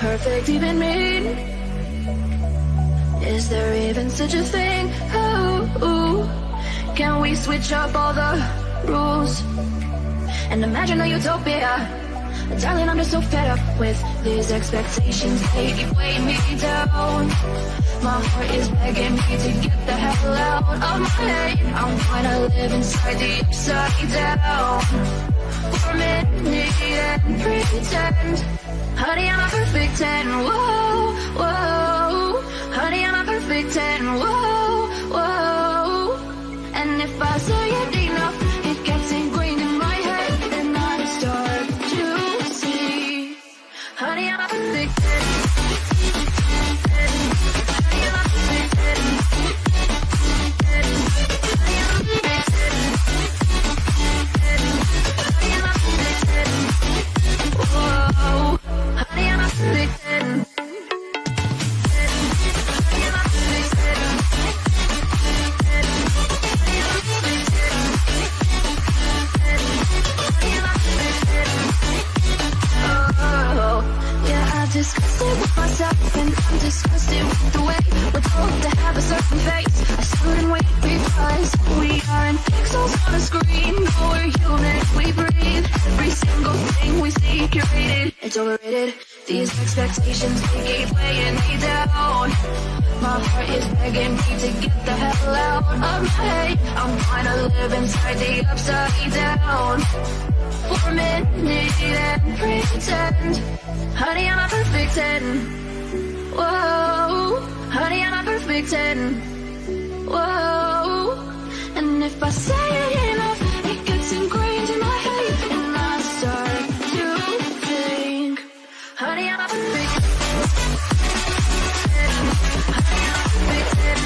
perfect even mean? Is there even such a thing? Ooh. Can we switch up all the rules and imagine a utopia? Darling, I'm just so fed up with these expectations. They keep weighing me down. My heart is begging me to get the hell out of my head. I'm trying to live inside the upside down for a minute and pretend. Honey, I'm a perfect 10. Whoa, whoa. Honey, I'm a perfect 10. Whoa, whoa. And if I say it enough, it gets ingrained in my head, and I start to see. Honey, I'm a perfect 10. Honey, I'm a perfect 10. Honey, I'm a perfect 10. Honey, I'm a perfect 10. Whoa. Honey, I'm a perfect 10. Disgusted with myself, and I'm disgusted with the way we're told to have a certain face, a certain weight, because we aren't pixels on a screen. No, we're human, we breathe. Every single thing we see curated, it's overrated. These expectations, they keep weighing me down. My heart is begging me to get the hell out of my head. I'm trying to live inside the upside down for a minute and pretend. Honey, I'm a perfect 10. Whoa. Honey, I'm a perfect 10. Whoa. And if I say it enough, it gets ingrained in my head, and I start to think. Honey, I'm a perfect 10. Honey, I'm a perfect 10.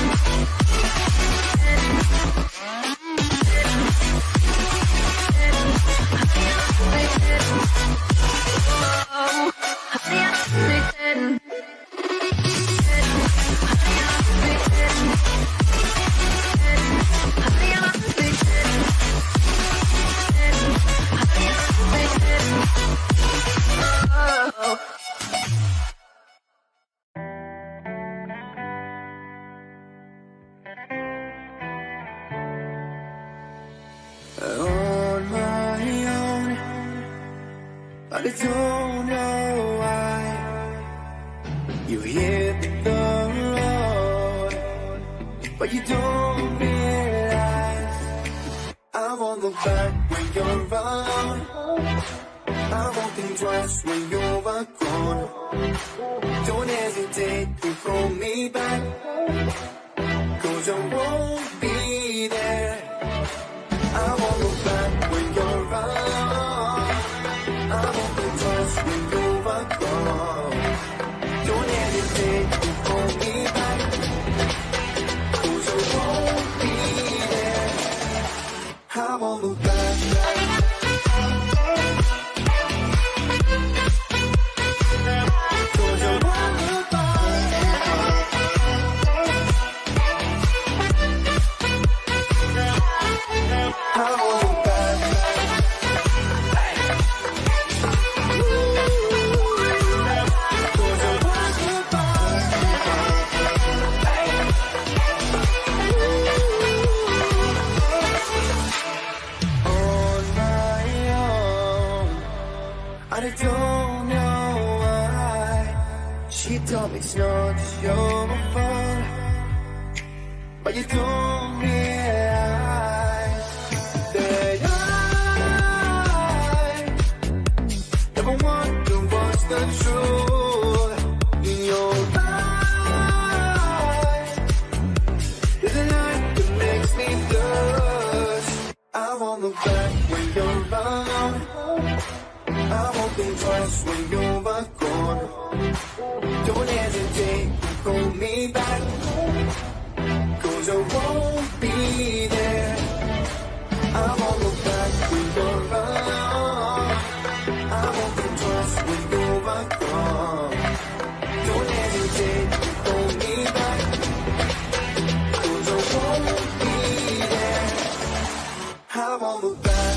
Honey, I'm a perfect 10. Whoa. Honey, I'm a perfect 10. Honey, I'm a perfect 10. Honey, I'm a perfect 10. Honey, I'm a perfect 10. Oh. On my own, but I don't know why you hit the road, but you don't realize I'm on the back when you're around. I won't think twice when you're gone. Don't hesitate to call me back, 'cause I won't be there. I won't look back when you're around. I won't think twice when you're gone. Don't hesitate to call me back, 'cause I won't be there. I won't look back. I don't know why. She told me it's not your fault, but you don't realize that I never want to watch the truth in your eyes. There's a light that makes me blush. I won't look back when you're around. I won't think twice when you're gone. Don't hesitate to call me back, 'cause I won't be there. I won't look back when you're around. I won't think twice when you're gone. Don't hesitate to call me back, 'cause I won't be there. I won't look back.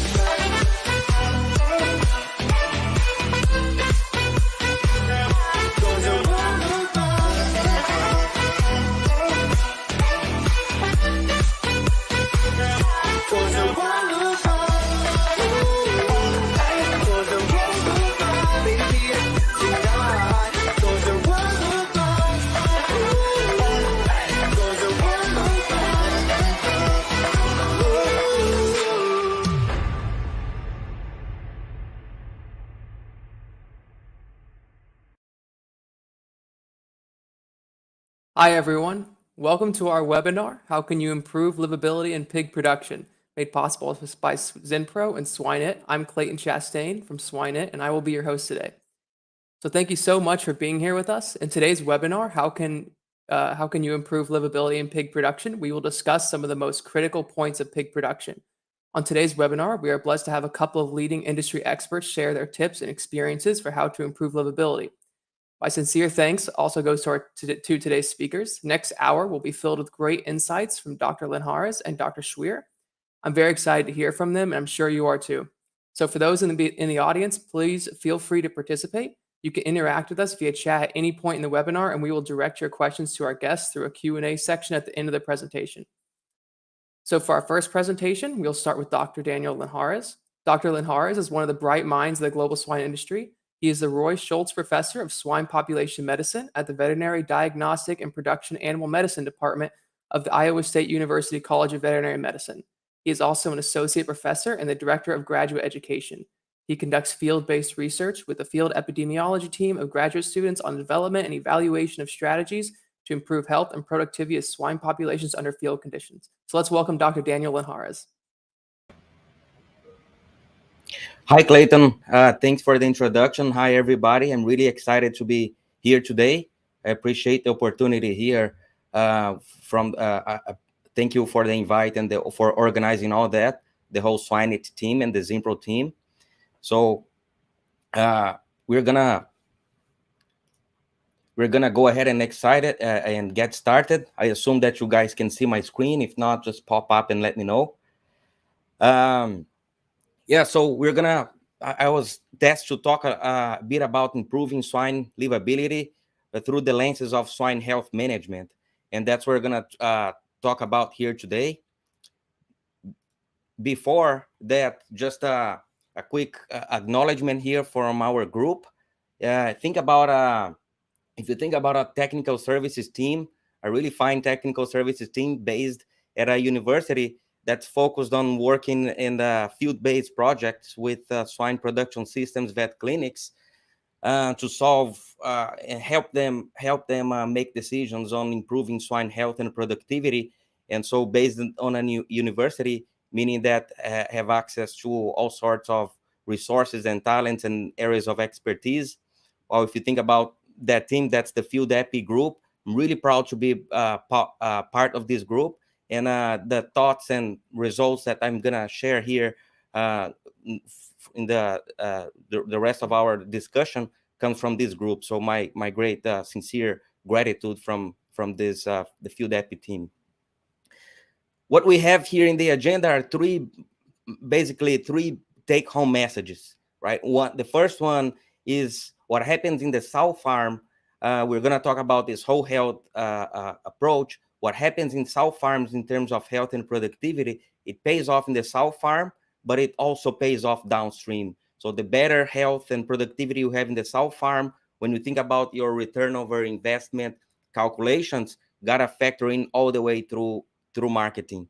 Hi, everyone. Welcome to our webinar, How Can You Improve Livability in Pig Production? Made possible by Zinpro and Swine. I'm Clayton Chastain from Swine, and I will be your host today. So thank you so much for being here with us. In today's webinar, how can you improve livability in pig production? We will discuss some of the most critical points of pig production. On today's webinar, we are blessed to have a couple of leading industry experts share their tips and experiences for how to improve livability. My sincere thanks also goes to today's speakers. Next hour will be filled with great insights from Dr. Linhares and Dr. Schweer. I'm very excited to hear from them, and I'm sure you are too. So for those in the audience, please feel free to participate. You can interact with us via chat at any point in the webinar, and we will direct your questions to our guests through a Q&A section at the end of the presentation. So for our first presentation, we'll start with Dr. Daniel Linhares. Dr. Linhares is one of the bright minds of the global swine industry. He is the Roy Schultz Professor of Swine Population Medicine at the Veterinary Diagnostic and Production Animal Medicine Department of the Iowa State University College of Veterinary Medicine. He is also an associate professor and the director of graduate education. He conducts field-based research with the field epidemiology team of graduate students on development and evaluation of strategies to improve health and productivity of swine populations under field conditions. So let's welcome Dr. Daniel Linhares. Hi, Clayton. Thanks for the introduction. Hi, everybody. I'm really excited to be here today. I appreciate the opportunity here. Thank you for the invite and for organizing all that, the whole Swine team and the Zinpro team. So we're gonna go ahead and excited and get started. I assume that you guys can see my screen. If not, just pop up and let me know. Yeah, so I was tasked to talk a bit about improving swine livability through the lenses of swine health management. And that's what we're going to talk about here today. Before that, just a quick acknowledgement here from our group. Think about if you think about a technical services team, a really fine technical services team based at a university that's focused on working in the field-based projects with swine production systems, vet clinics, to solve and help them make decisions on improving swine health and productivity. And so based on a new university, meaning that have access to all sorts of resources and talents and areas of expertise. Well, if you think about that team, that's the Field Epi group. I'm really proud to be part of this group. And the thoughts and results that I'm going to share here in the rest of our discussion comes from this group. So my great sincere gratitude from this the Field Epi team. What we have here in the agenda are basically three take-home messages, right? The first one is what happens in the sow farm. We're going to talk about this whole health approach. What happens in sow farms in terms of health and productivity, it pays off in the sow farm, but it also pays off downstream. So the better health and productivity you have in the sow farm, when you think about your return over investment calculations, got to factor in all the way through marketing.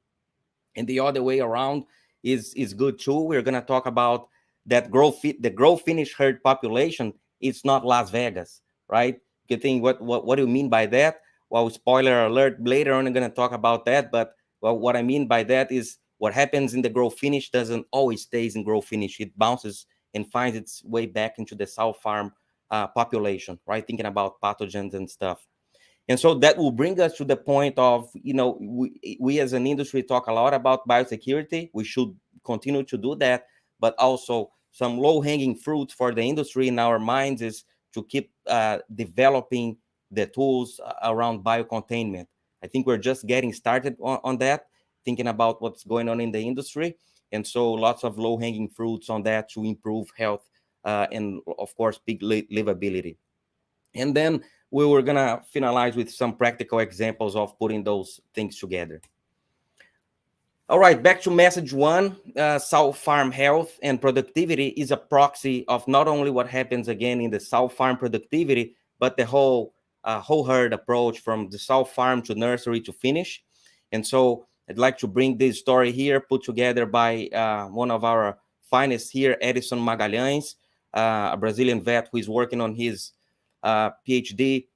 And the other way around is good too. We're going to talk about that the grow finish herd population. It's not Las Vegas, right? You think what do you mean by that? Well, spoiler alert, later on I'm going to talk about that. But well, what I mean by that is what happens in the grow finish doesn't always stays in grow finish. It bounces and finds its way back into the sow farm population, right? Thinking about pathogens and stuff. And so that will bring us to the point of, we as an industry talk a lot about biosecurity. We should continue to do that, but also some low-hanging fruits for the industry in our minds is to keep developing the tools around biocontainment. I think we're just getting started on that, thinking about what's going on in the industry. And so lots of low-hanging fruits on that to improve health and, of course, pig livability. And then we were going to finalize with some practical examples of putting those things together. All right, back to message one. Sow farm health and productivity is a proxy of not only what happens again in the sow farm productivity, but the whole herd approach from the sow farm to nursery to finish. And so I'd like to bring this story here, put together by one of our finest here, Edison Magalhães, a Brazilian vet who is working on his PhD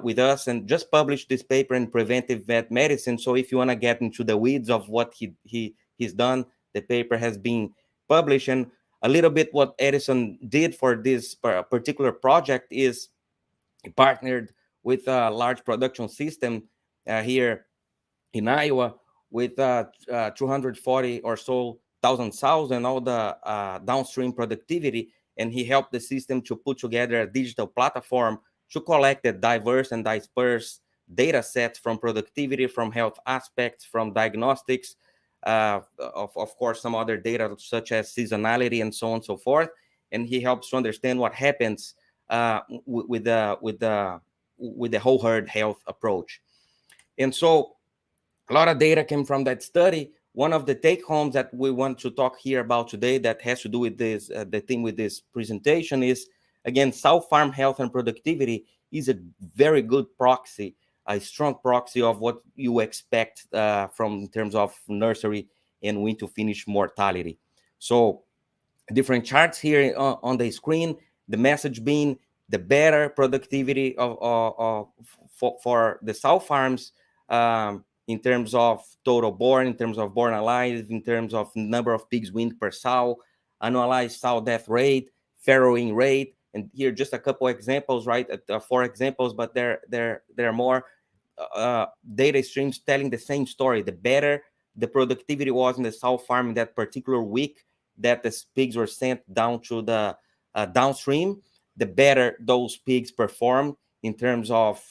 with us and just published this paper in Preventive Vet Medicine. So if you want to get into the weeds of what he's done, the paper has been published. And a little bit what Edison did for this particular project is he partnered with a large production system here in Iowa with 240 or so thousand sows and all the downstream productivity. And he helped the system to put together a digital platform to collect the diverse and dispersed data sets from productivity, from health aspects, from diagnostics, of course, some other data such as seasonality and so on and so forth. And he helps to understand what happens with the whole herd health approach. And so a lot of data came from that study. One of the take homes that we want to talk here about today that has to do with this, the theme with this presentation is, again, sow farm health and productivity is a very good proxy, a strong proxy of what you expect from in terms of nursery and win to finish mortality. So different charts here on the screen, the message being the better productivity for the sow farms in terms of total born, in terms of born alive, in terms of number of pigs weaned per sow, annualized sow death rate, farrowing rate. And here just a couple examples, right? 4 examples, but there are more data streams telling the same story. The better the productivity was in the sow farm in that particular week that the pigs were sent down to the downstream, the better those pigs perform in terms of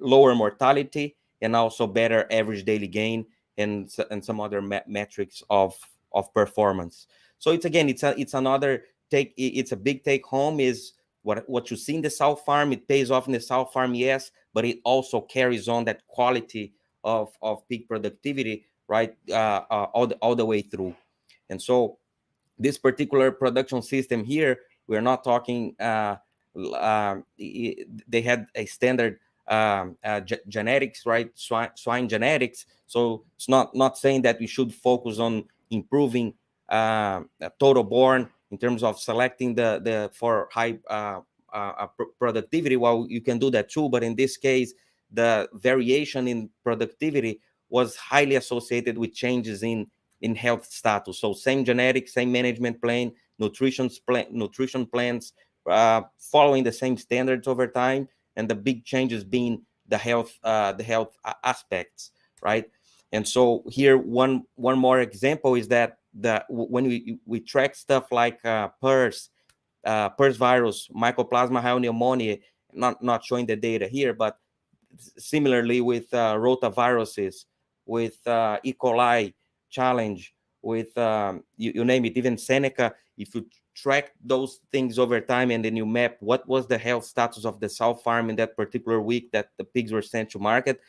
lower mortality and also better average daily gain and some other metrics of performance. So it's another take. It's a big take home is what you see in the sow farm. It pays off in the sow farm, yes, but it also carries on that quality of pig productivity, right, all the way through. And so this particular production system here, we're not talking, they had a standard genetics, right? Swine genetics. So it's not saying that we should focus on improving total born in terms of selecting the for high productivity. Well, you can do that too, but in this case, the variation in productivity was highly associated with changes in health status. So same genetics, same management plan, nutrition plans, following the same standards over time, and the big changes being the health aspects, right? And so here, one more example is that when we track stuff like Pears virus, Mycoplasma pneumonia, not showing the data here, but similarly with rotaviruses, with E. coli challenge, with you name it, even Seneca. If you track those things over time and then you map what was the health status of the sow farm in that particular week that the pigs were sent to market,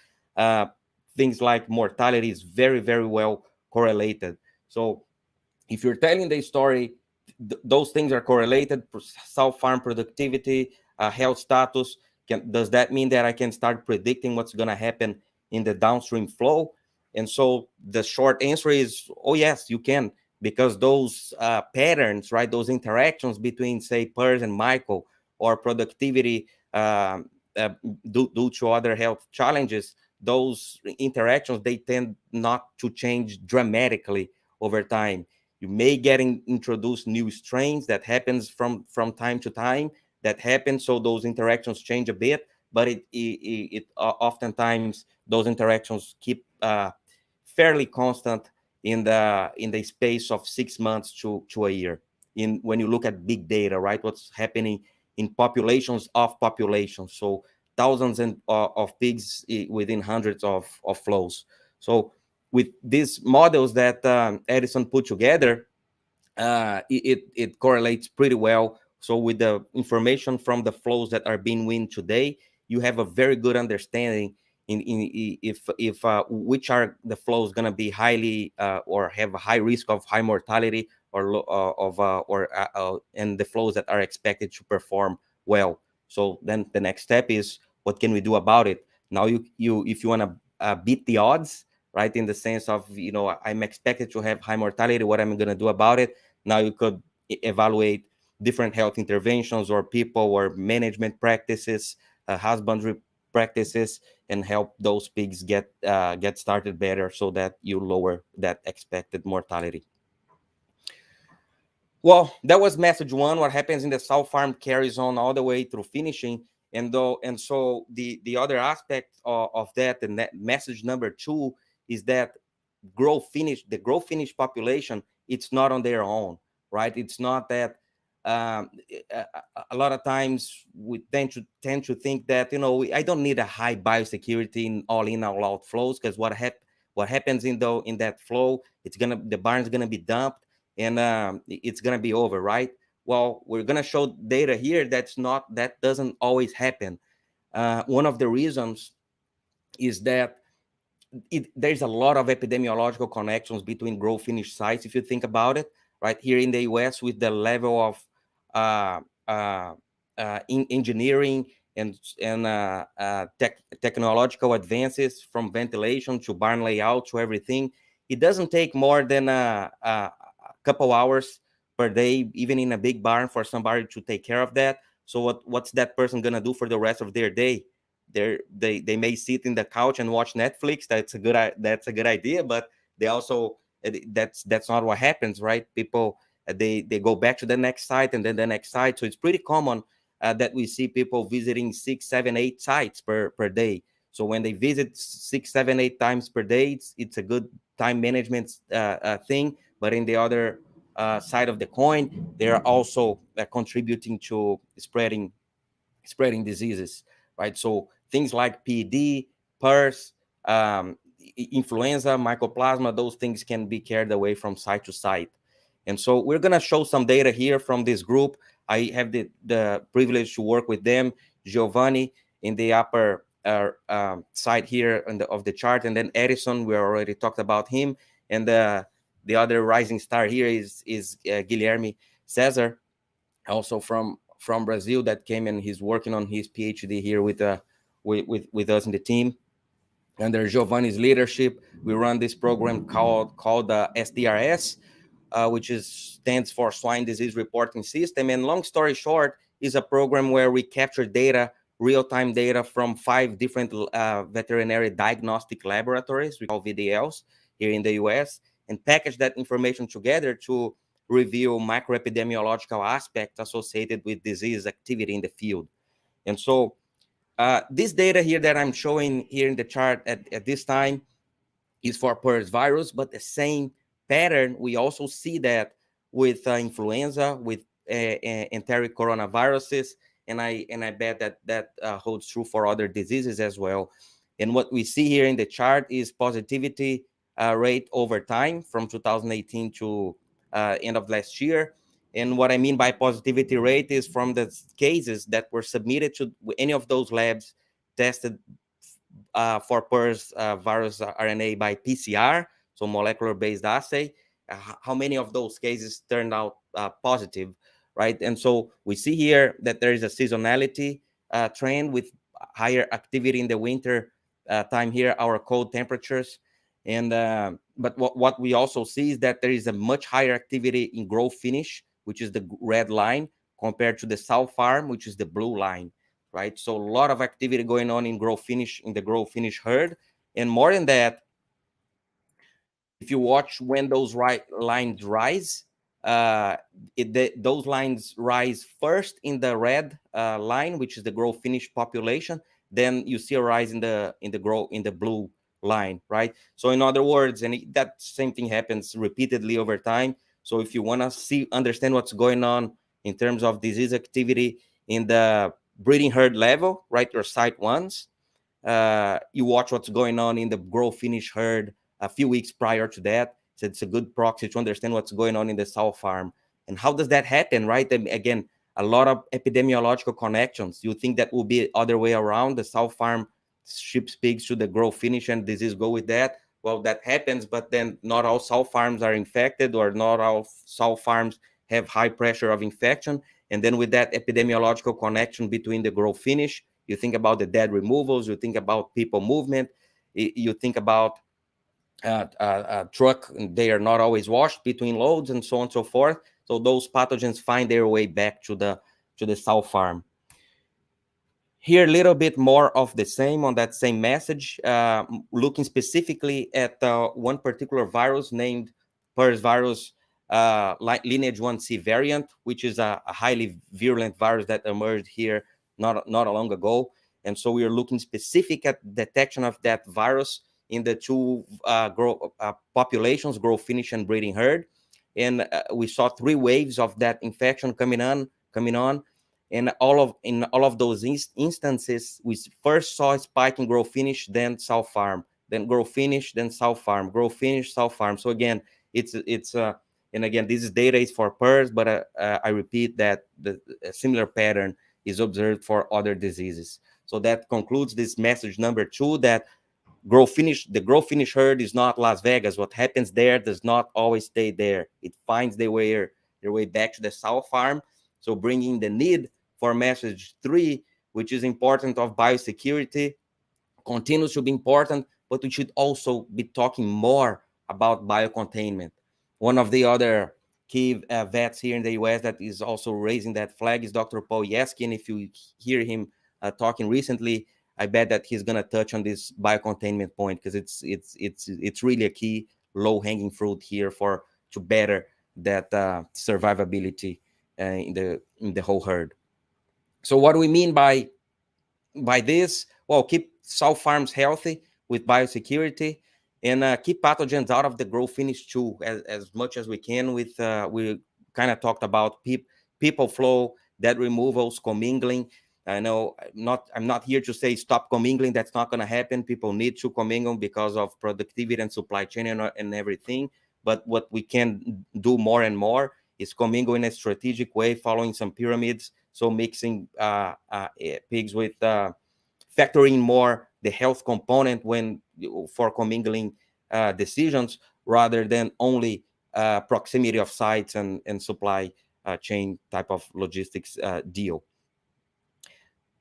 things like mortality is very, very well correlated. So if you're telling the story, those things are correlated. Sow farm productivity, health status. Does that mean that I can start predicting what's going to happen in the downstream flow? And so the short answer is, oh yes, you can, because those patterns, right, those interactions between, say, Pears and Michael, or productivity due to other health challenges, those interactions, they tend not to change dramatically over time. You may get introduced new strains. That happens from time to time. That happens, so those interactions change a bit, but it oftentimes those interactions keep fairly constant in the space of 6 months to a year. When you look at big data, right, what's happening in populations of populations, so thousands of pigs within hundreds of flows. So with these models that Edison put together, it correlates pretty well. So with the information from the flows that are being weaned today, you have a very good understanding if which are the flows going to be highly or have a high risk of high mortality, or and the flows that are expected to perform well. So then the next step is, what can we do about it? Now you if you want to beat the odds, right, in the sense of, I'm expected to have high mortality, what am I going to do about it? Now you could evaluate different health interventions or people or management practices husbandry practices and help those pigs get started better, so that you lower that expected mortality. Well, that was message one. What happens in the sow farm carries on all the way through finishing. And so the other aspect of that, and message number two, is that the grow finish population, it's not on their own, right? It's not that a lot of times we tend to think that, I don't need a high biosecurity in all out flows, because what happens in that flow, the barn's gonna be dumped, and it's gonna be over, right? Well, we're gonna show data here that doesn't always happen. One of the reasons is that there's a lot of epidemiological connections between grow finish sites, if you think about it, right? Here in the US, with the level of uh, uh, engineering and technological advances, from ventilation to barn layout to everything, it doesn't take more than a couple hours per day, even in a big barn, for somebody to take care of that. So what's that person gonna do for the rest of their day? They may sit in the couch and watch Netflix. That's a good idea, but they also, that's not what happens, right? People, they go back to the next site, and then the next site. So it's pretty common that we see people visiting 6, 7, 8 sites per day. So when they visit 6, 7, 8 times per day, it's a good time management thing. But in the other side of the coin, they are also contributing to spreading diseases, right? So things like PD, Pears, influenza, mycoplasma, those things can be carried away from site to site. And so we're going to show some data here from this group. I have the privilege to work with them. Giovanni in the upper side here of the chart, and then Edison, we already talked about him. And the other rising star here is Guilherme Cesar, also from Brazil, that came, and he's working on his PhD here with us in the team. Under Giovanni's leadership, we run this program called SDRS, which stands for Swine Disease Reporting System. And long story short, is a program where we capture data, real-time data, from 5 different veterinary diagnostic laboratories, we call VDLs, here in the US, and package that information together to reveal microepidemiological aspects associated with disease activity in the field. And so this data here that I'm showing here in the chart at this time is for Pears virus, but the same pattern, we also see that with influenza, with enteric coronaviruses, and I bet that holds true for other diseases as well. And what we see here in the chart is positivity rate over time from 2018 to end of last year. And what I mean by positivity rate is from the cases that were submitted to any of those labs tested for Pears virus RNA by PCR, so molecular-based assay, how many of those cases turned out positive, right? And so we see here that there is a seasonality trend with higher activity in the winter time here, our cold temperatures. And but what we also see is that there is a much higher activity in grow finish, which is the red line, compared to the sow farm, which is the blue line, right? So a lot of activity going on in the grow finish herd. And more than that, if you watch when those lines rise, those lines rise first in the red line, which is the grow finish population. Then you see a rise in the blue line, right? So in other words, that same thing happens repeatedly over time. So if you want to understand what's going on in terms of disease activity in the breeding herd level, right, your site ones, you watch what's going on in the grow finish herd a few weeks prior to that. So it's a good proxy to understand what's going on in the sow farm. And how does that happen, right? And again, a lot of epidemiological connections. You think that will be other way around, the sow farm ships pigs to the grow finish and disease go with that. Well, that happens, but then not all sow farms are infected, or not all sow farms have high pressure of infection. And then with that epidemiological connection between the grow finish, you think about the dead removals, you think about people movement, you think about truck, they are not always washed between loads, and so on and so forth. So those pathogens find their way back to the sow farm. Here, a little bit more of the same on that same message, looking specifically at one particular virus named Pears virus, lineage 1C variant, which is a highly virulent virus that emerged here not long ago. And so we are looking specific at detection of that virus in the two populations, grow finish and breeding herd. And we saw 3 waves of that infection coming on. And in all of those instances, we first saw a spike in grow finish, then sow farm, then grow finish, then sow farm, grow finish, sow farm. So again, it's and again, this data is for Pears, but I repeat that a similar pattern is observed for other diseases. So that concludes this message number 2, that the grow finish herd is not Las Vegas. What happens there does not always stay there. It finds their way back to the sow farm. So bringing the need for message 3, which is important of biosecurity, continues to be important, but we should also be talking more about biocontainment. One of the other key vets here in the US that is also raising that flag is Dr. Paul Yeski. And if you hear him talking recently, I bet that he's going to touch on this biocontainment point, because it's really a key low-hanging fruit here to better that survivability in the whole herd. So what do we mean by this? Well, keep sow farms healthy with biosecurity, and keep pathogens out of the grow finish too, as much as we can. With we kind of talked about people flow, dead removals, commingling. I know I'm not here to say stop commingling. That's not going to happen. People need to commingle because of productivity and supply chain and everything. But what we can do more and more is commingle in a strategic way, following some pyramids. So mixing pigs with factoring more the health component for commingling decisions, rather than only proximity of sites and supply chain type of logistics deal.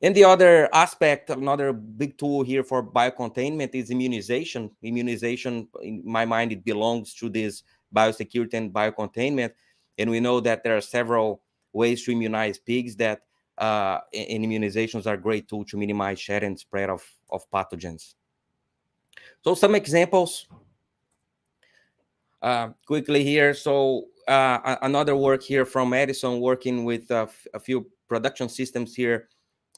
And the other aspect, another big tool here for biocontainment is immunization. Immunization, in my mind, it belongs to this biosecurity and biocontainment. And we know that there are several ways to immunize pigs and immunizations are a great tool to minimize shed and spread of pathogens. So some examples quickly here. So another work here from Edison, working with a few production systems here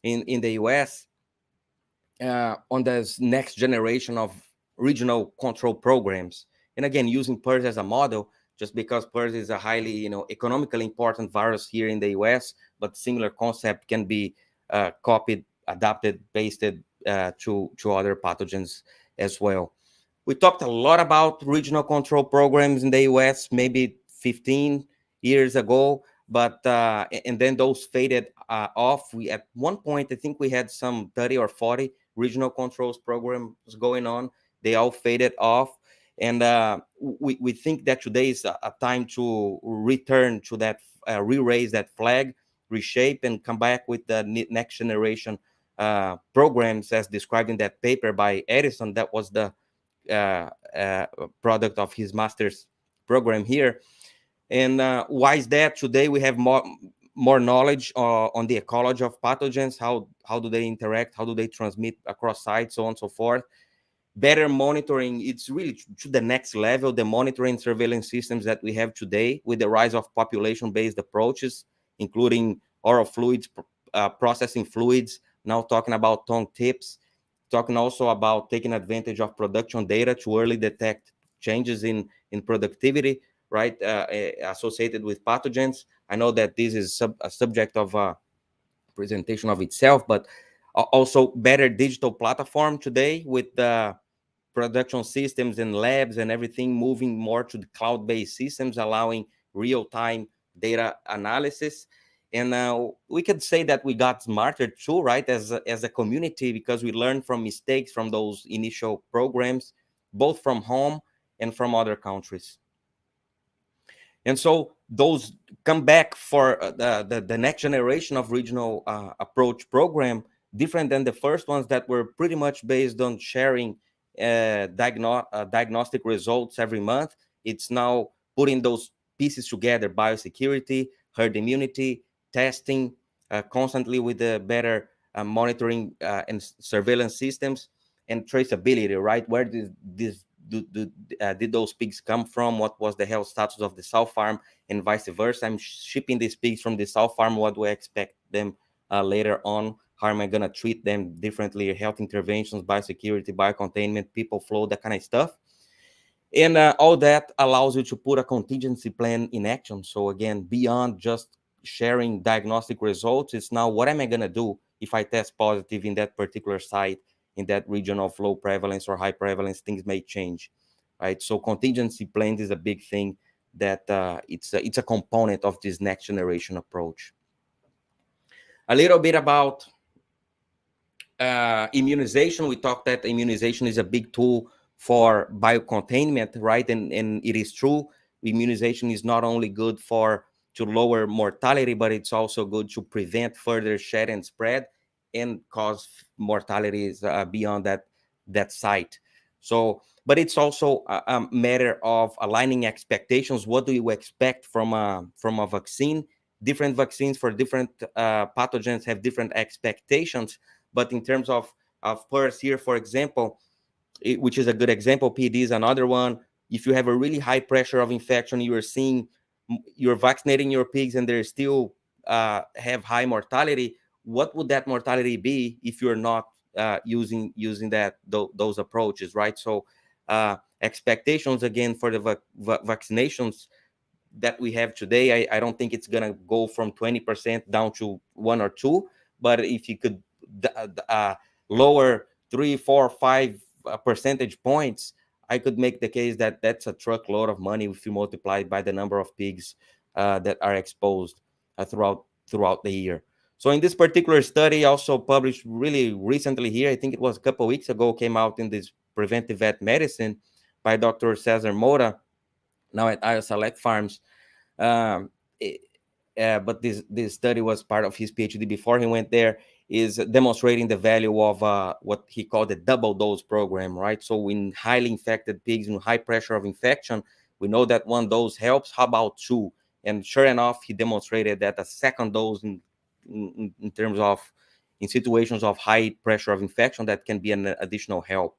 in the US on this next generation of regional control programs. And again, using Pears as a model, just because Pears is a highly, economically important virus here in the US, but similar concept can be copied, adapted, pasted to other pathogens as well. We talked a lot about regional control programs in the US, maybe 15 years ago, but and then those faded off. We at one point, I think we had some 30 or 40 regional controls programs going on. They all faded off. And we think that today is a time to return to that, re-raise that flag, reshape, and come back with the next generation programs as described in that paper by Edison. That was the product of his master's program here. And why is that? Today we have more knowledge on the ecology of pathogens, how do they interact, how do they transmit across sites, so on and so forth. Better monitoring, it's really to the next level, the monitoring surveillance systems that we have today with the rise of population-based approaches, including oral fluids, processing fluids, now talking about tongue tips, talking also about taking advantage of production data to early detect changes in productivity, right, associated with pathogens. I know that this is a subject of a presentation of itself, but also better digital platform today with the production systems and labs and everything moving more to the cloud-based systems, allowing real-time data analysis. And we could say that we got smarter too, right, as a community, because we learned from mistakes from those initial programs, both from home and from other countries. And so those come back for the next generation of regional approach program, different than the first ones that were pretty much based on sharing diagnostic results every month. It's now putting those pieces together: biosecurity, herd immunity, testing, constantly with the better monitoring and surveillance systems, and traceability, right? Where did those pigs come from? What was the health status of the sow farm, and vice versa? I'm shipping these pigs from the sow farm. What do I expect them later on? How am I going to treat them differently? Health interventions, biosecurity, biocontainment, people flow, that kind of stuff. And all that allows you to put a contingency plan in action. So again, beyond just sharing diagnostic results, it's now what am I going to do if I test positive in that particular site, in that region of low prevalence or high prevalence? Things may change, right? So contingency plans is a big thing that it's a component of this next generation approach. A little bit about immunization. We talked that immunization is a big tool for biocontainment, right? And it is true. Immunization is not only good to lower mortality, but it's also good to prevent further shed and spread and cause mortalities beyond that site. So, but it's also a matter of aligning expectations. What do you expect from a vaccine? Different vaccines for different pathogens have different expectations. But in terms of Pears here, for example, which is a good example, PD is another one. If you have a really high pressure of infection, you're vaccinating your pigs and they still have high mortality. What would that mortality be if you're not using those approaches, right? So expectations again for the vaccinations that we have today, I don't think it's gonna go from 20% down to 1 or 2. But if you could lower 3, 4, 5 percentage points, I could make the case that that's a truckload of money if you multiply it by the number of pigs that are exposed throughout the year. So in this particular study, also published really recently here, I think it was a couple of weeks ago, came out in this Preventive Vet Medicine by Dr. Cesar Moura, now at IoSelect Farms. But this study was part of his PhD before he went there, is demonstrating the value of what he called the double dose program, right? So in highly infected pigs in high pressure of infection, we know that 1 dose helps. How about 2? And sure enough, he demonstrated that a second dose in terms of in situations of high pressure of infection, that can be an additional help.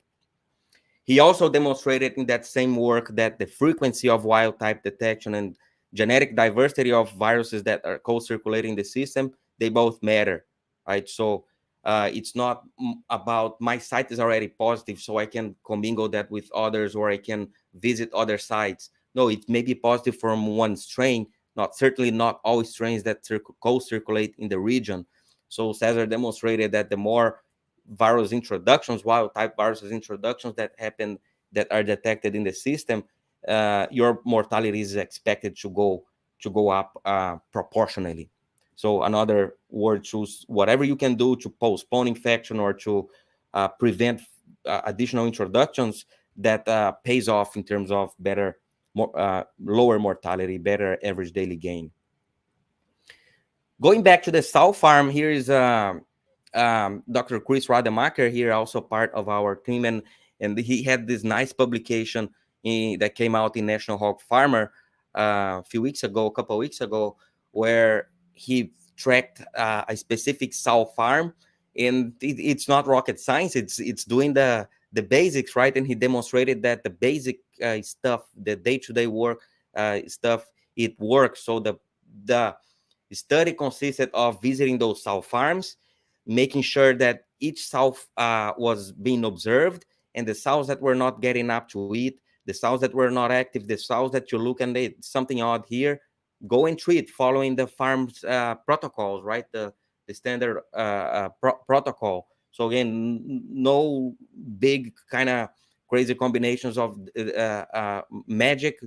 He also demonstrated in that same work that the frequency of wild type detection and genetic diversity of viruses that are co-circulating the system, they both matter, right? So it's not about my site is already positive, so I can commingle that with others, or I can visit other sites. No, it may be positive from one strain, certainly not all strains that co-circulate in the region. So Cesar demonstrated that the more virus introductions, wild type viruses introductions that are detected in the system, your mortality is expected to go up proportionally. So another word, choose whatever you can do to postpone infection or to prevent additional introductions, that pays off in terms of better, lower mortality, better average daily gain. Going back to the sow farm, here is Dr. Chris Rademacher here, also part of our team, and he had this nice publication that came out in National Hog Farmer a couple of weeks ago, where he tracked a specific sow farm, and it's not rocket science. It's doing the basics, right? And he demonstrated that the basic stuff, the day-to-day work stuff, it works. So the study consisted of visiting those sow farms, making sure that each sow was being observed, and the sows that were not getting up to eat, the sows that were not active, the sows that you look and they something odd here, go and treat following the farm's protocols, right? The standard protocol. So again, no big kind of crazy combinations of magic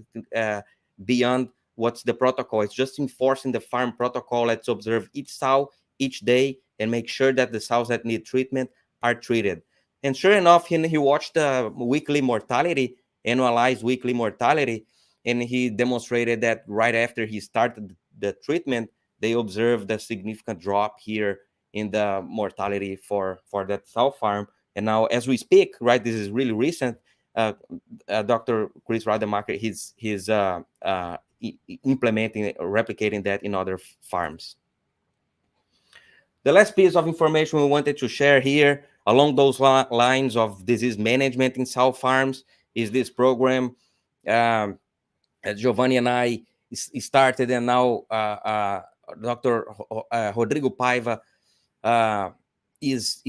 beyond what's the protocol. It's just enforcing the farm protocol. Let's observe each sow each day and make sure that the sows that need treatment are treated. And sure enough, he watched the weekly mortality, annualized weekly mortality, and he demonstrated that right after he started the treatment, they observed a significant drop here in the mortality for that sow farm. And now, as we speak, right, this is really recent, Dr. Chris Rademacher, he's implementing, replicating that in other farms. The last piece of information we wanted to share here along those lines of disease management in sow farms is this program that Giovanni and I started, and now Dr. Rodrigo Paiva uh, is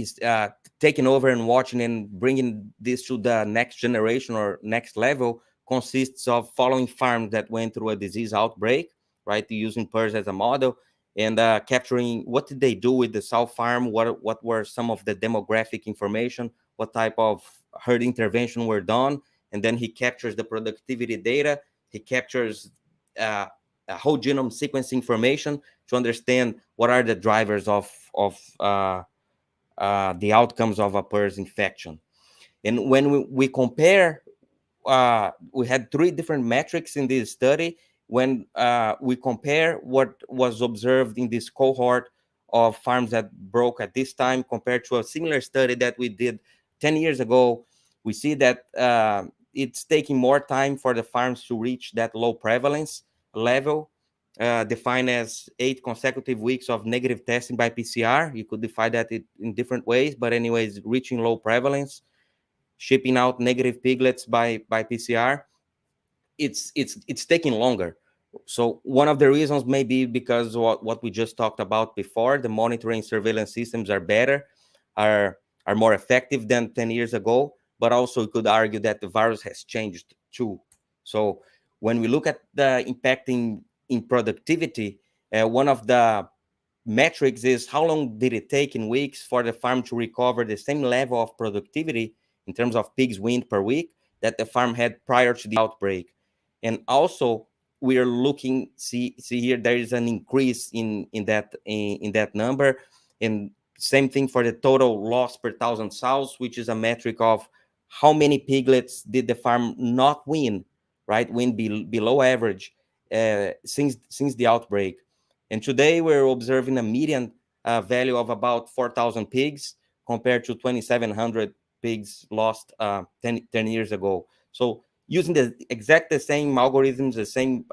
taking over and watching and bringing this to the next generation or next level. Consists of following farms that went through a disease outbreak, right? Using Pears as a model and capturing what did they do with the sow farm, what were some of the demographic information, what type of herd intervention were done, and then he captures the productivity data. He captures uh, a whole genome sequence information to understand what are the drivers of the outcomes of a Pears infection. And when we compare, we had 3 different metrics in this study. When we compare what was observed in this cohort of farms that broke at this time compared to a similar study that we did 10 years ago, we see that it's taking more time for the farms to reach that low prevalence level, defined as 8 consecutive weeks of negative testing by PCR. You could define that in different ways, but anyways, reaching low prevalence, shipping out negative piglets by PCR. It's taking longer. So one of the reasons may be because what we just talked about before, the monitoring surveillance systems are better, are more effective than 10 years ago, but also you could argue that the virus has changed too. So when we look at the impacting in productivity, one of the metrics is how long did it take in weeks for the farm to recover the same level of productivity in terms of pigs weaned per week that the farm had prior to the outbreak. And also we are looking, see here, there is an increase in that number. And same thing for the total loss per 1,000 sows, which is a metric of how many piglets did the farm not wean, right? Wean below average since the outbreak. And today we're observing a median value of about 4,000 pigs compared to 2,700 pigs lost 10 years ago. So using the same algorithms, the same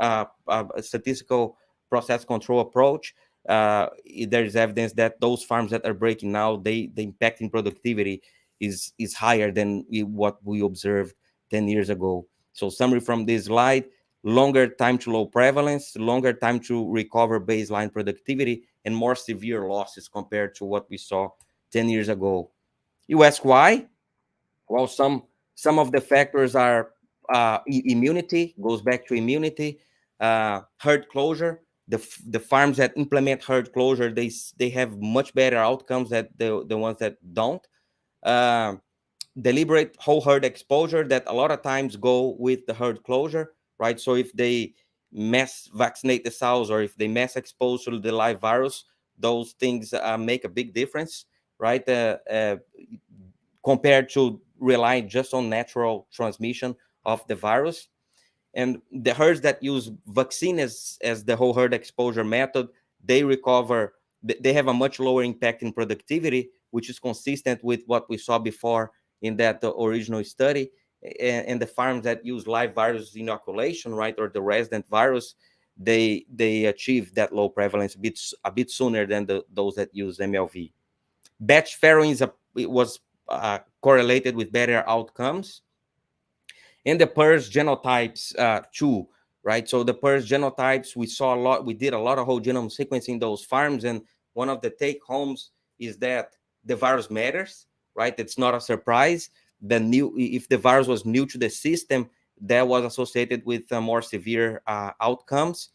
statistical process control approach, there is evidence that those farms that are breaking now, the impact in productivity is higher than what we observed 10 years ago. So summary from this slide: longer time to low prevalence, longer time to recover baseline productivity, and more severe losses compared to what we saw 10 years ago. You ask why? Well, some of the factors are immunity, goes back to immunity, herd closure. The farms that implement herd closure, they have much better outcomes than the ones that don't. Uh, Deliberate whole herd exposure that a lot of times go with the herd closure, right? So if they mass vaccinate the sows or if they mass expose to the live virus, those things make a big difference, right? Compared to relying just on natural transmission of the virus. And the herds that use vaccine as the whole herd exposure method, they recover, they have a much lower impact in productivity, which is consistent with what we saw before in that original study. And the farms that use live virus inoculation, right, or the resident virus, they achieve that low prevalence a bit sooner than those that use MLV. Batch farrowing was correlated with better outcomes. And the Pears genotypes too, right? So the Pears genotypes, we did a lot of whole genome sequencing those farms, and one of the take homes is that the virus matters, right? It's not a surprise. If the virus was new to the system, that was associated with more severe outcomes.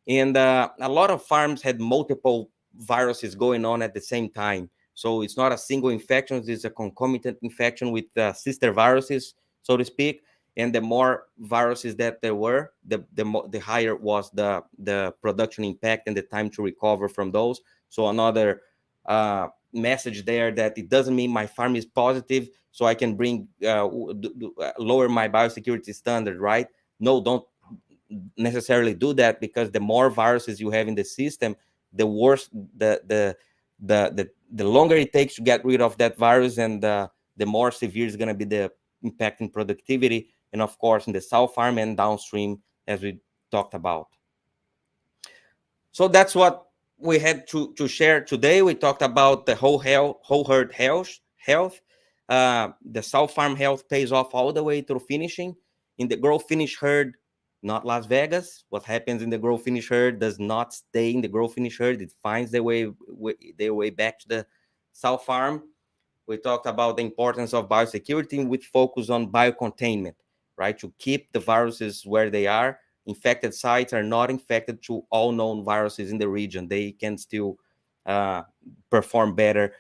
And a lot of farms had multiple viruses going on at the same time. So it's not a single infection, it's a concomitant infection with sister viruses, so to speak. And the more viruses that there were, the higher was the production impact and the time to recover from those. So another message there, that it doesn't mean my farm is positive, so I can lower my biosecurity standard, right? No, don't necessarily do that, because the more viruses you have in the system, the worse the longer it takes to get rid of that virus, and the more severe is going to be the impact in productivity, and of course in the sow farm and downstream, as we talked about. So that's what we had to share today. We talked about the whole herd health. The sow farm health pays off all the way through finishing. In the grow finish herd, not Las Vegas. What happens in the grow finish herd does not stay in the grow finish herd. It finds their way back to the sow farm. We talked about the importance of biosecurity with focus on biocontainment, right? To keep the viruses where they are. Infected sites are not infected to all known viruses in the region. They can still perform better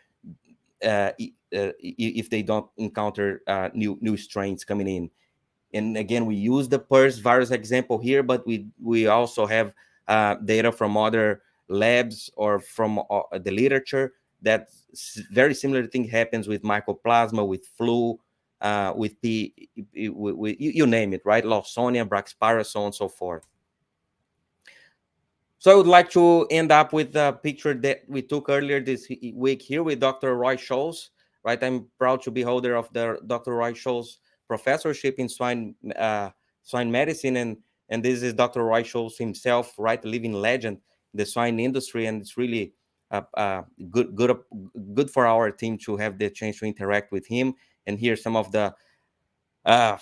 if they don't encounter new strains coming in. And again, we use the Pears virus example here, but we also have data from other labs or from the literature that very similar thing happens with mycoplasma, with flu, with you name it, right? Lawsonia, Braxpara, so on and so forth. So I would like to end up with the picture that we took earlier this week here with Dr. Roy Scholes, right? I'm proud to be holder of the Dr. Roy Scholes professorship in swine medicine, and this is Dr. Roy Scholes himself, right? A living legend in the swine industry, and it's really good for our team to have the chance to interact with him and hear some of the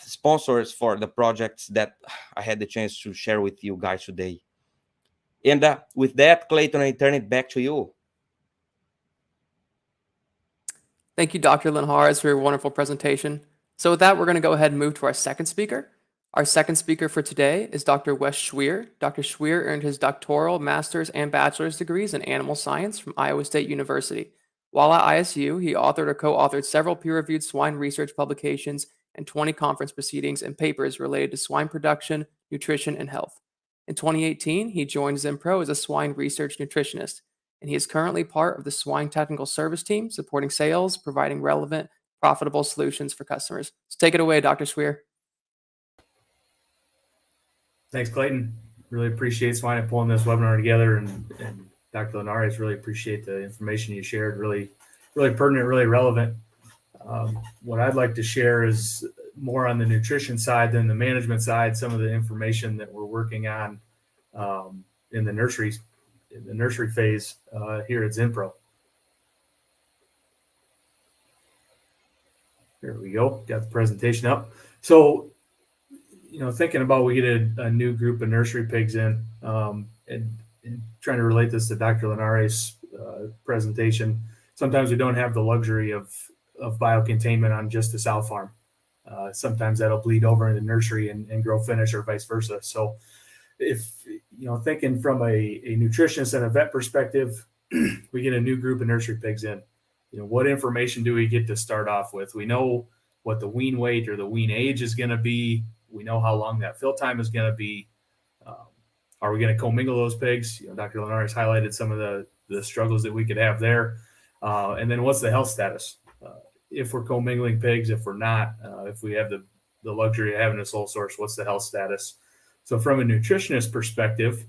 sponsors for the projects that I had the chance to share with you guys today. And with that, Clayton, I turn it back to you. Thank you, Dr. Linhares, for your wonderful presentation. So with that, we're going to go ahead and move to our second speaker. Our second speaker for today is Dr. Wes Schweer. Dr. Schweer earned his doctoral, master's, and bachelor's degrees in animal science from Iowa State University. While at ISU, he authored or co-authored several peer-reviewed swine research publications and 20 conference proceedings and papers related to swine production, nutrition, and health. In 2018, he joined Zinpro as a swine research nutritionist, and he is currently part of the swine technical service team, supporting sales, providing relevant, profitable solutions for customers. So take it away, Dr. Schweer. Thanks, Clayton. Really appreciate Swine pulling this webinar together, and Dr. Linhares, really appreciate the information you shared. Really pertinent, really relevant. What I'd like to share is more on the nutrition side than the management side. Some of the information that we're working on in the nursery phase here at Zinpro. There we go. Got the presentation up. So, thinking about we get a new group of nursery pigs in, and trying to relate this to Dr. Linhares' presentation. Sometimes we don't have the luxury of biocontainment on just the sow farm. Sometimes that'll bleed over in the nursery and grow finish, or vice versa. So if, thinking from a nutritionist and a vet perspective, we get a new group of nursery pigs in. What information do we get to start off with? We know what the wean weight or the wean age is going to be. We know how long that fill time is going to be. Are we going to commingle those pigs? Dr. Linhares highlighted some of the struggles that we could have there. And then what's the health status? If we're commingling pigs, if we're not, if we have the luxury of having a sole source, what's the health status? So from a nutritionist perspective,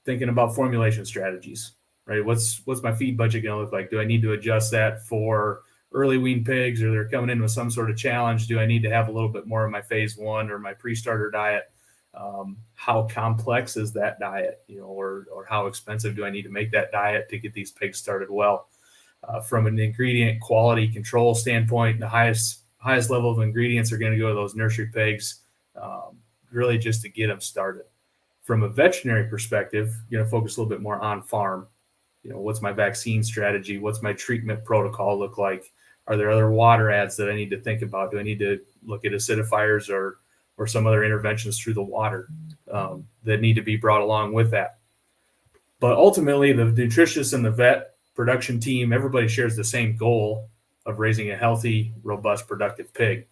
thinking about formulation strategies, right? What's my feed budget going to look like? Do I need to adjust that for early wean pigs, or they're coming in with some sort of challenge? Do I need to have a little bit more of my phase one or my pre-starter diet? How complex is that diet, or how expensive do I need to make that diet to get these pigs started well? From an ingredient quality control standpoint, the highest level of ingredients are going to go to those nursery pigs, really just to get them started. From a veterinary perspective, going to focus a little bit more on farm. What's my vaccine strategy? What's my treatment protocol look like? Are there other water adds that I need to think about? Do I need to look at acidifiers or some other interventions through the water that need to be brought along with that? But ultimately, the nutritionist and the vet production team, everybody shares the same goal of raising a healthy, robust, productive pig.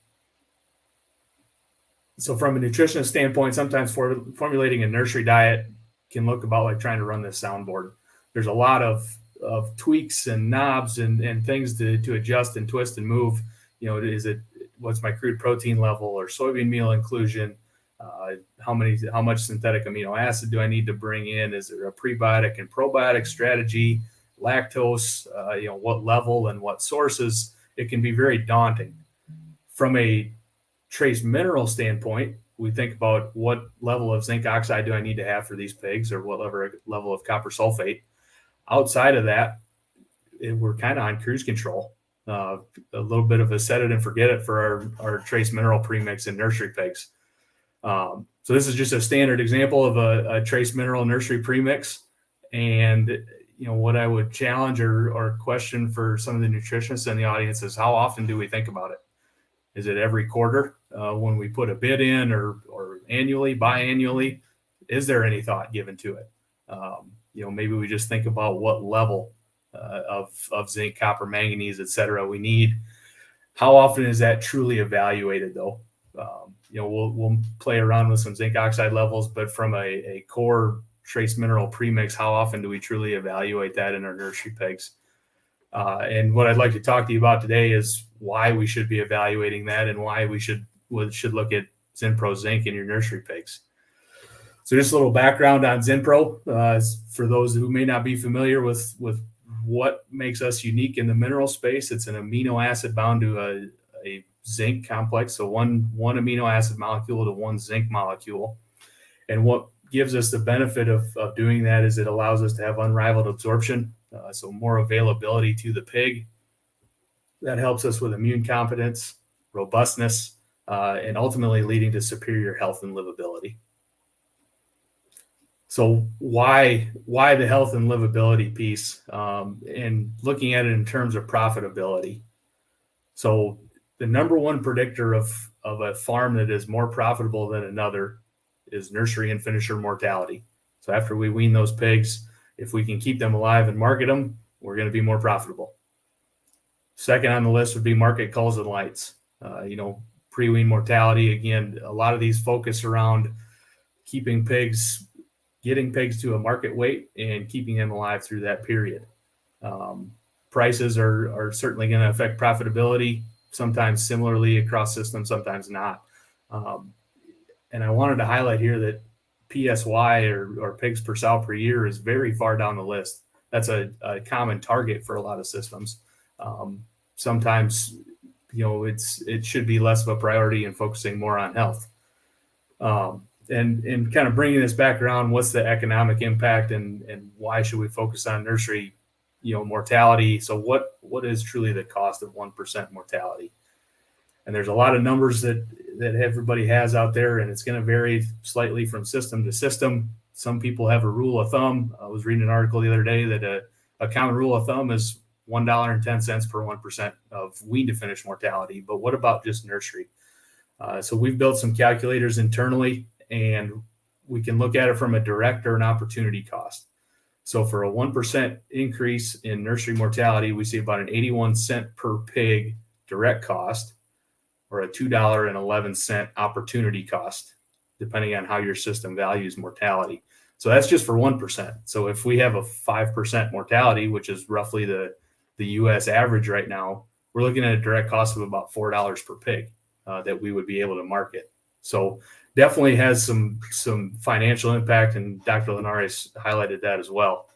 So from a nutritionist standpoint, sometimes formulating a nursery diet can look about like trying to run this soundboard. There's a lot of tweaks and knobs and things to adjust and twist and move. What's my crude protein level or soybean meal inclusion? How much synthetic amino acid do I need to bring in? Is there a prebiotic and probiotic strategy? Lactose, what level and what sources? It can be very daunting. From a trace mineral standpoint, we think about what level of zinc oxide do I need to have for these pigs, or what level of copper sulfate. Outside of that, we're kind of on cruise control. A little bit of a set it and forget it for our trace mineral premix in nursery pigs. So this is just a standard example of a trace mineral nursery premix. And what I would challenge or question for some of the nutritionists in the audience is, how often do we think about it? Is it every quarter when we put a bid in, or annually, biannually? Is there any thought given to it? Maybe we just think about what level of zinc, copper, manganese, et cetera, we need. How often is that truly evaluated, though? We'll play around with some zinc oxide levels, but from a core trace mineral premix, how often do we truly evaluate that in our nursery pigs? And what I'd like to talk to you about today is why we should be evaluating that, and why we should look at Zinpro zinc in your nursery pigs. So just a little background on Zinpro, for those who may not be familiar with what makes us unique in the mineral space. It's an amino acid bound to a zinc complex, so one amino acid molecule to one zinc molecule. And what gives us the benefit of doing that is it allows us to have unrivaled absorption, so more availability to the pig. That helps us with immune competence, robustness, and ultimately leading to superior health and livability. So why the health and livability piece, and looking at it in terms of profitability? So the number one predictor of a farm that is more profitable than another is nursery and finisher mortality. So after we wean those pigs, if we can keep them alive and market them, we're going to be more profitable. Second on the list would be market calls and lights. Pre-wean mortality. Again, a lot of these focus around getting pigs to a market weight and keeping them alive through that period. Prices are certainly going to affect profitability, sometimes similarly across systems, sometimes not. And I wanted to highlight here that PSY, or pigs per sow per year, is very far down the list. That's a common target for a lot of systems. Sometimes, it should be less of a priority and focusing more on health. And kind of bringing this back around, what's the economic impact, and why should we focus on nursery, mortality? So what is truly the cost of 1% mortality? And there's a lot of numbers that everybody has out there, and it's going to vary slightly from system to system. Some people have a rule of thumb. I was reading an article the other day that a common rule of thumb is $1.10 per 1% of wean to finish mortality. But what about just nursery? So we've built some calculators internally, and we can look at it from a direct or an opportunity cost. So for a 1% increase in nursery mortality, we see about an 81 cent per pig direct cost, or a $2.11 opportunity cost, depending on how your system values mortality. So that's just for 1%. So if we have a 5% mortality, which is roughly the US average right now, we're looking at a direct cost of about $4 per pig that we would be able to market. So definitely has some financial impact, and Dr. Linhares highlighted that as well.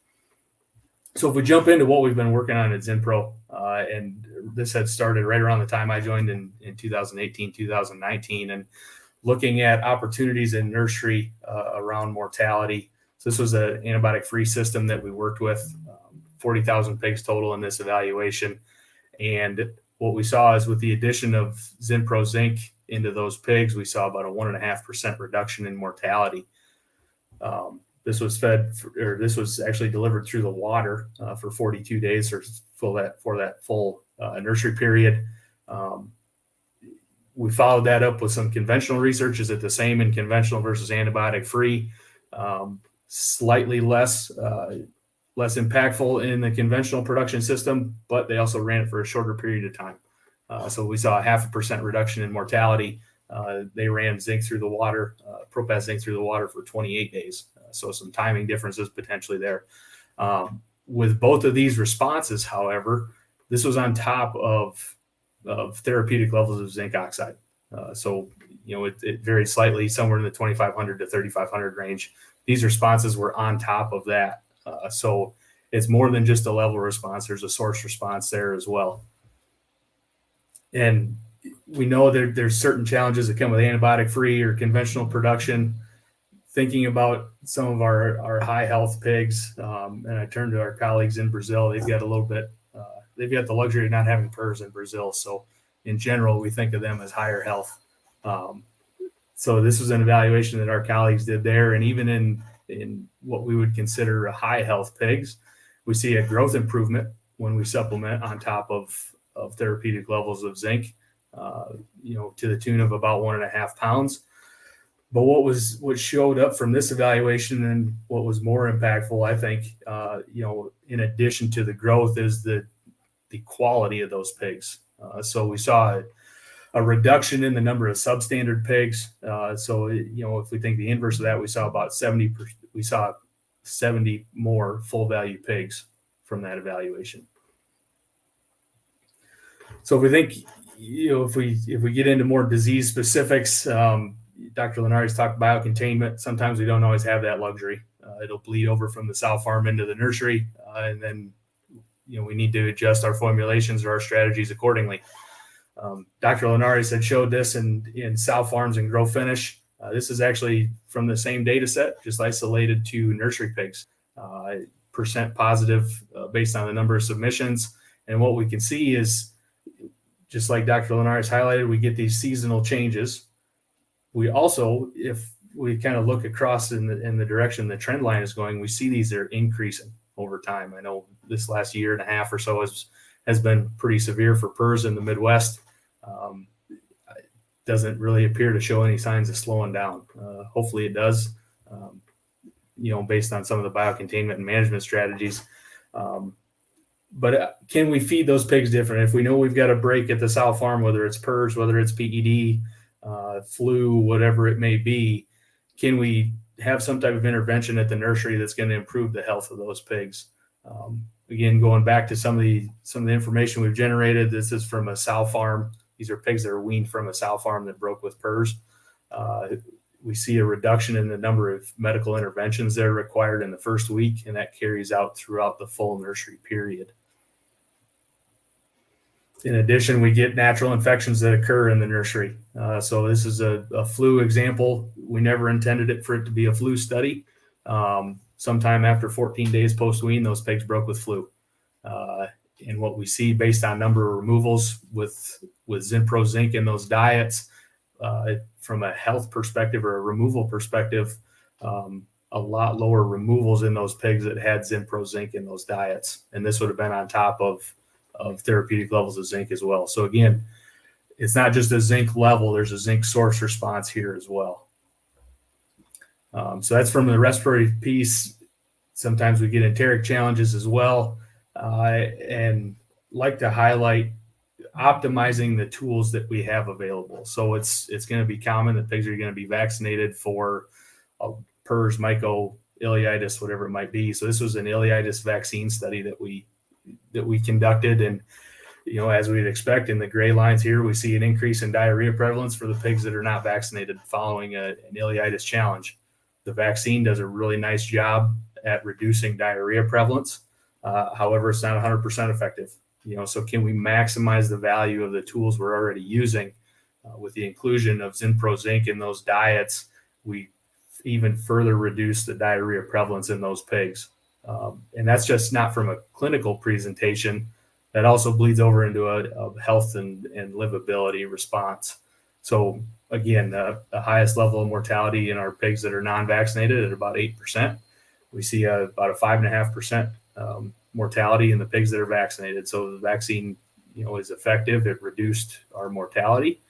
So if we jump into what we've been working on at Zinpro, and this had started right around the time I joined in 2018, 2019, and looking at opportunities in nursery around mortality. So this was an antibiotic-free system that we worked with, 40,000 pigs total in this evaluation. And what we saw is with the addition of Zinpro zinc into those pigs, we saw about a 1.5% reduction in mortality. This was actually delivered through the water for 42 days for that full nursery period. We followed that up with some conventional research. Is it the same in conventional versus antibiotic free? Slightly less impactful in the conventional production system, but they also ran it for a shorter period of time. So we saw a 0.5% reduction in mortality. They ran zinc through the water, Propas zinc through the water for 28 days. So some timing differences potentially there. With both of these responses, however, this was on top of therapeutic levels of zinc oxide. So, it varied slightly, somewhere in the 2,500 to 3,500 range. These responses were on top of that. So it's more than just a level response. There's a source response there as well. And we know there's certain challenges that come with antibiotic-free or conventional production. thinking about some of our high health pigs, and I turned to our colleagues in Brazil. They've got a little bit, they've got the luxury of not having PRRS in Brazil. So in general, we think of them as higher health. So this was an evaluation that our colleagues did there. And even in what we would consider a high health pigs, we see a growth improvement when we supplement on top of therapeutic levels of zinc, to the tune of about 1.5 pounds. But what showed up from this evaluation and what was more impactful, I think, in addition to the growth, is the quality of those pigs. So we saw a reduction in the number of substandard pigs. So if we think the inverse of that, we saw about 70. We saw 70 more full value pigs from that evaluation. So if we think, if we get into more disease specifics, Dr. Linhares talked biocontainment. Sometimes we don't always have that luxury. It'll bleed over from the sow farm into the nursery, and then we need to adjust our formulations or our strategies accordingly. Dr. Linhares had showed this in sow farms and grow finish. This is actually from the same data set, just isolated to nursery pigs. Percent positive based on the number of submissions. And what we can see is, just like Dr. Linhares highlighted, we get these seasonal changes. We also, if we kind of look across in the direction the trend line is going, we see these are increasing over time. I know this last year and a half or so has been pretty severe for PRRS in the Midwest. Doesn't really appear to show any signs of slowing down. Hopefully it does, based on some of the biocontainment and management strategies. But can we feed those pigs different? If we know we've got a break at the sow farm, whether it's PRRS, whether it's PED, flu, whatever it may be, can we have some type of intervention at the nursery that's going to improve the health of those pigs? Again, going back to some of the information we've generated, this is from a sow farm. These are pigs that are weaned from a sow farm that broke with PRRS. We see a reduction in the number of medical interventions that are required in the first week, and that carries out throughout the full nursery period. In addition, we get natural infections that occur in the nursery. So this is a flu example. We never intended it for it to be a flu study. Sometime after 14 days post-wean, those pigs broke with flu. And what we see based on number of removals with Zinpro zinc in those diets, from a health perspective or a removal perspective, a lot lower removals in those pigs that had Zinpro zinc in those diets. And this would have been on top of therapeutic levels of zinc as well. So again, it's not just a zinc level, there's a zinc source response here as well. So that's from the respiratory piece. Sometimes we get enteric challenges as well. And like to highlight optimizing the tools that we have available. So it's going to be common that pigs are going to be vaccinated for PRRS, ileitis, whatever it might be. So this was an ileitis vaccine study that we conducted. And, as we'd expect in the gray lines here, we see an increase in diarrhea prevalence for the pigs that are not vaccinated following an ileitis challenge. The vaccine does a really nice job at reducing diarrhea prevalence. However, it's not 100% effective. So can we maximize the value of the tools we're already using? With the inclusion of Zinpro zinc in those diets, we even further reduce the diarrhea prevalence in those pigs. And that's just not from a clinical presentation. That also bleeds over into a health and livability response. So again, the highest level of mortality in our pigs that are non-vaccinated at about 8%. We see about a 5.5% mortality in the pigs that are vaccinated. So the vaccine, is effective. It reduced our mortality.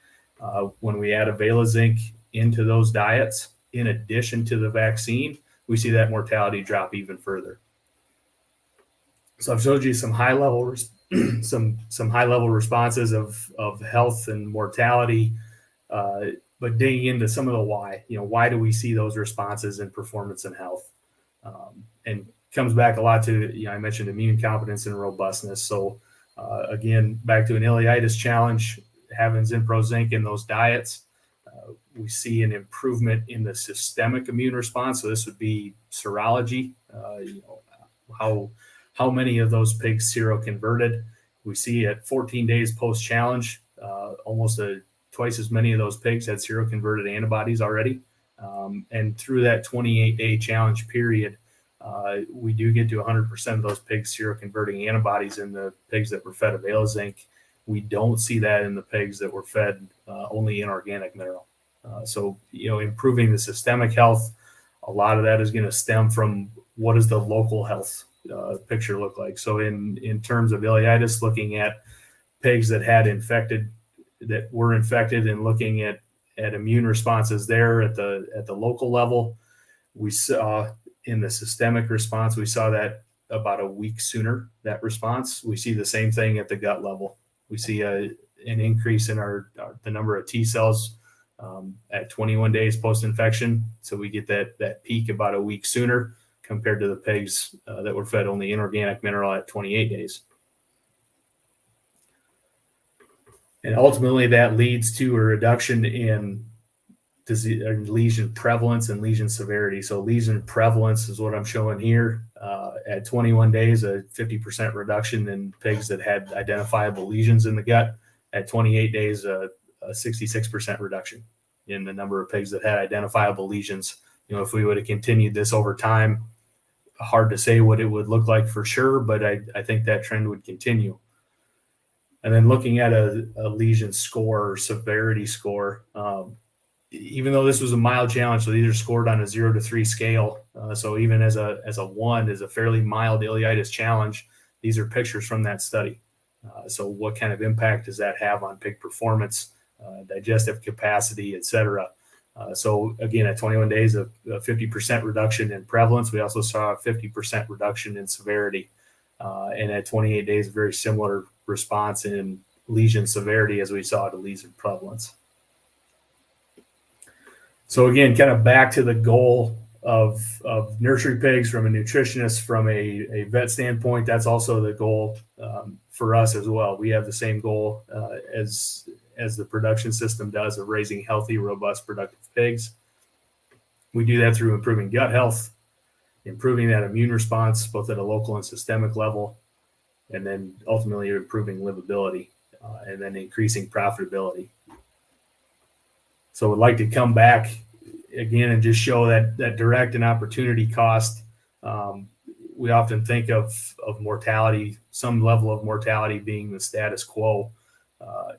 When we add Zinc into those diets, in addition to the vaccine, we see that mortality drop even further. So I've showed you some high level responses of health and mortality, but digging into some of the why. Why do we see those responses in performance and health? And comes back a lot to, I mentioned immune competence and robustness. So again, back to an ileitis challenge, having Zinpro zinc in those diets, we see an improvement in the systemic immune response. So this would be serology, how many of those pigs seroconverted. We see at 14 days post-challenge, almost twice as many of those pigs had seroconverted antibodies already. And through that 28-day challenge period, we do get to 100% of those pigs seroconverting antibodies in the pigs that were fed Avail Zinc. We don't see that in the pigs that were fed only inorganic mineral. So, improving the systemic health, a lot of that is going to stem from what does the local health picture look like. So in terms of ileitis, looking at pigs that were infected and looking at immune responses there at the local level, we saw in the systemic response, we saw that about a week sooner, that response. We see the same thing at the gut level. We see an increase in the number of T cells at 21 days post-infection. So we get that peak about a week sooner compared to the pigs that were fed only inorganic mineral at 28 days. And ultimately that leads to a reduction in disease, lesion prevalence and lesion severity. So lesion prevalence is what I'm showing here. At 21 days, a 50% reduction in pigs that had identifiable lesions in the gut. At 28 days, a 66% reduction in the number of pigs that had identifiable lesions. If we would have continued this over time, hard to say what it would look like for sure, but I think that trend would continue. And then looking at a lesion score or severity score, even though this was a mild challenge, so these are scored on a 0 to 3 scale. So even as a 1 is a fairly mild ileitis challenge. These are pictures from that study. So what kind of impact does that have on pig performance, digestive capacity, et cetera? So again, at 21 days, a 50% reduction in prevalence. We also saw a 50% reduction in severity. And at 28 days, a very similar response in lesion severity as we saw to lesion prevalence. So again, kind of back to the goal of nursery pigs from a nutritionist, from a vet standpoint, that's also the goal for us as well. We have the same goal as the production system does, of raising healthy, robust, productive pigs. We do that through improving gut health, improving that immune response, both at a local and systemic level, and then ultimately improving livability, and then increasing profitability. So I'd like to come back again and just show that direct and opportunity cost. We often think of mortality, some level of mortality being the status quo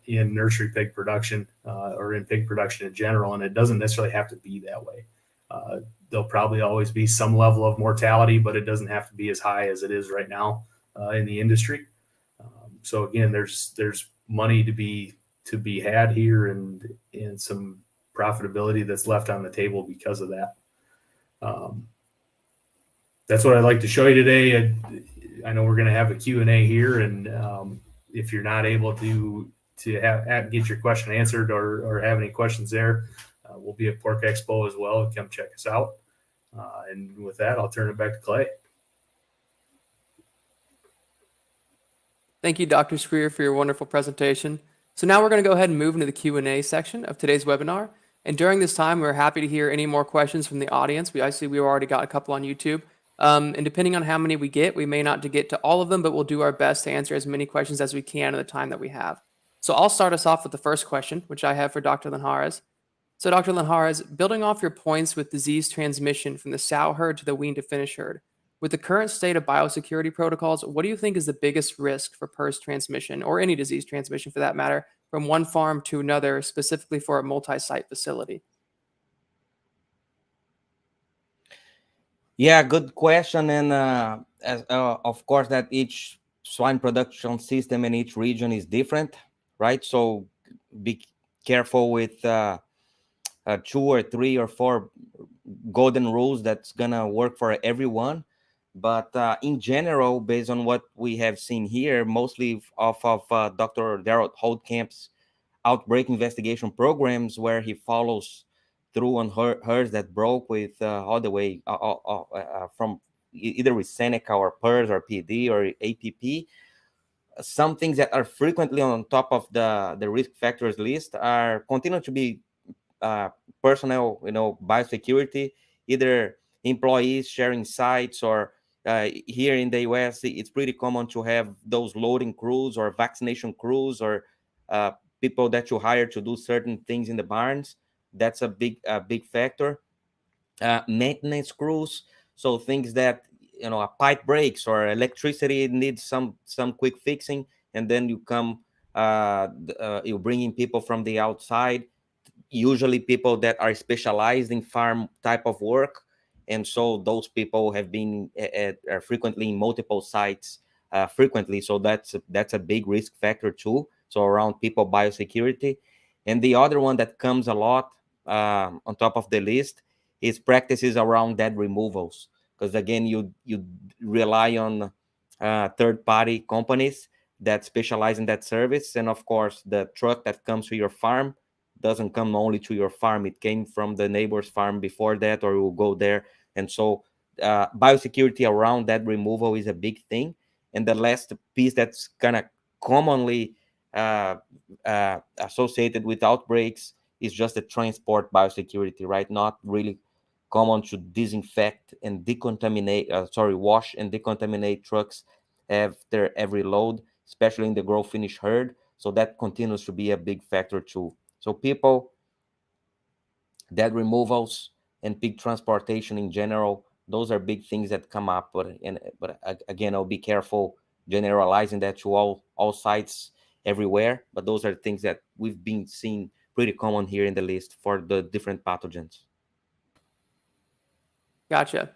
in nursery pig production or in pig production in general, and it doesn't necessarily have to be that way. There'll probably always be some level of mortality, but it doesn't have to be as high as it is right now in the industry. So again, there's money to be had here, and some profitability that's left on the table because of that. That's what I'd like to show you today. I know we're going to have a Q&A here, and if you're not able to get your question answered or have any questions there, we'll be at Pork Expo as well. Come check us out. And with that, I'll turn it back to Clay. Thank you, Dr. Schweer, for your wonderful presentation. So now we're going to go ahead and move into the Q&A section of today's webinar. And during this time, we're happy to hear any more questions from the audience. We've already got a couple on YouTube. And depending on how many we get, we may not get to all of them, but we'll do our best to answer as many questions as we can in the time that we have. So I'll start us off with the first question, which I have for Dr. Linhares. So Dr. Linhares, building off your points with disease transmission from the sow herd to the wean to finish herd, with the current state of biosecurity protocols, what do you think is the biggest risk for PRRS transmission, or any disease transmission for that matter, from one farm to another, specifically for a multi-site facility? Yeah, good question. And of course, that each swine production system in each region is different, right? So be careful with 2 or 3 or 4 golden rules that's gonna work for everyone. But in general, based on what we have seen here, mostly off of Dr. Darrell Holdcamp's outbreak investigation programs, where he follows through on herds that broke with all the way from either with Seneca or PRRS or PD or APP. Some things that are frequently on top of the risk factors list are continue to be personnel, biosecurity, either employees sharing sites, or here in the US, it's pretty common to have those loading crews or vaccination crews or people that you hire to do certain things in the barns. That's a big factor. Maintenance crews, so things that, a pipe breaks or electricity needs some quick fixing, and then you come, you bring in people from the outside, usually people that are specialized in farm type of work, and so those people have been are frequently in multiple sites frequently, so that's a big risk factor too. So around people biosecurity. And the other one that comes a lot on top of the list is practices around dead removals, because again, you rely on third-party companies that specialize in that service, and of course the truck that comes to your farm doesn't come only to your farm, it came from the neighbor's farm before that, or it will go there. And so biosecurity around that removal is a big thing. And the last piece that's kind of commonly associated with outbreaks is just the transport biosecurity, right? Not really common to disinfect and decontaminate, wash and decontaminate trucks after every load, especially in the grow finish herd. So that continues to be a big factor too. So people, dead removals, and pig transportation in general, those are big things that come up. But again, I'll be careful generalizing that to all sites everywhere. But those are things that we've been seeing pretty common here in the list for the different pathogens. Gotcha.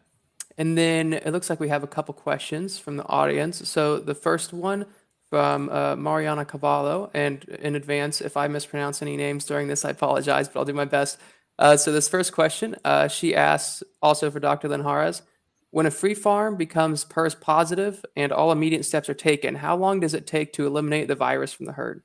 And then it looks like we have a couple questions from the audience. So the first one from Mariana Cavallo, and in advance, if I mispronounce any names during this, I apologize, but I'll do my best. So this first question, she asks, also for Dr. Linhares, when a free farm becomes PRRS positive and all immediate steps are taken, how long does it take to eliminate the virus from the herd?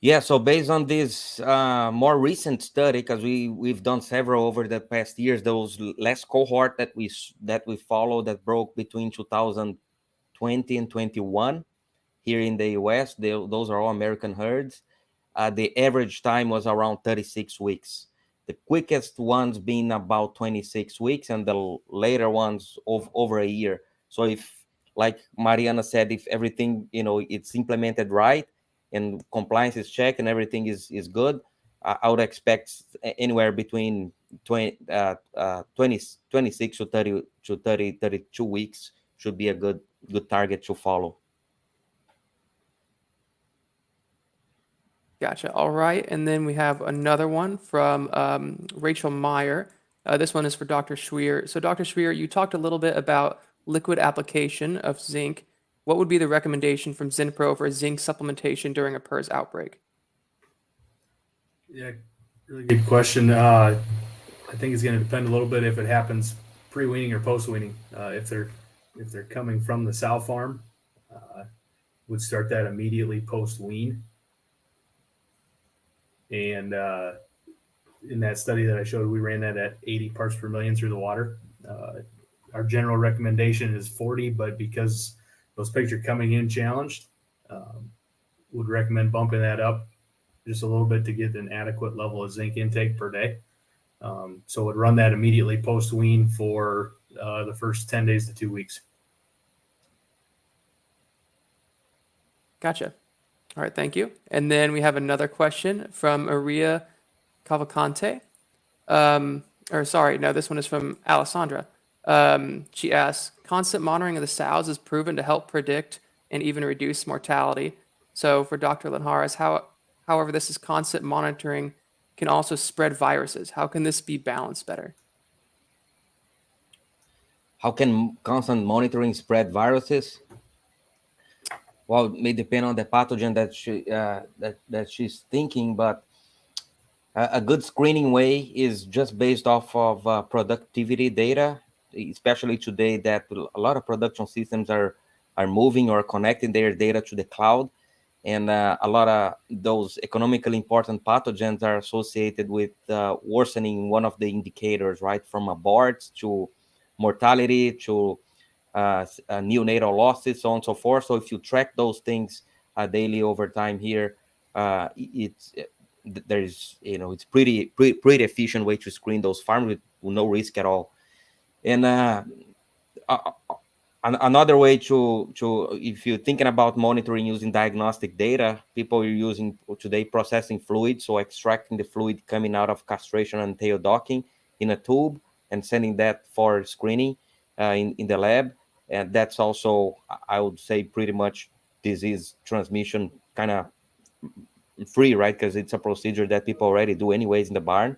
Yeah, so based on this more recent study, because we've done several over the past years, those last cohort that we followed that broke between 2020 and 21 here in the US, those are all American herds. The average time was around 36 weeks. The quickest ones being about 26 weeks, and the later ones over a year. So if, like Mariana said, if everything, it's implemented right and compliance is checked and everything is good, I would expect anywhere between 26 to 32 weeks should be a good target to follow. Gotcha. All right. And then we have another one from Rachel Meyer. This one is for Dr. Schweer. So, Dr. Schweer, you talked a little bit about liquid application of zinc. What would be the recommendation from Zinpro for zinc supplementation during a PRRS outbreak? Yeah, really good question. I think it's going to depend a little bit if it happens pre-weaning or post-weaning. If they're coming from the sow farm, would start that immediately post-wean. And in that study that I showed, we ran that at 80 parts per million through the water. Our general recommendation is 40, but because those pigs are coming in challenged, would recommend bumping that up just a little bit to get an adequate level of zinc intake per day. So would run that immediately post-wean for the first 10 days to 2 weeks. Gotcha. All right, thank you. And then we have another question from Maria Cavalcante. This one is from Alessandra. She asks, constant monitoring of the sows is proven to help predict and even reduce mortality. So for Dr. Linhares, however, this is constant monitoring can also spread viruses. How can this be balanced better? How can constant monitoring spread viruses? Well, it may depend on the pathogen that she's thinking, but a good screening way is just based off of productivity data, especially today that a lot of production systems are moving or connecting their data to the cloud. And a lot of those economically important pathogens are associated with worsening one of the indicators, right? From aborts to mortality to neonatal losses, so on and so forth. So if you track those things daily over time here, it's pretty efficient way to screen those farms with no risk at all. And Another way to if you're thinking about monitoring using diagnostic data, people are using today processing fluid, so extracting the fluid coming out of castration and tail docking in a tube and sending that for screening in the lab. And that's also, I would say, pretty much disease transmission kind of free, right? Because it's a procedure that people already do anyways in the barn.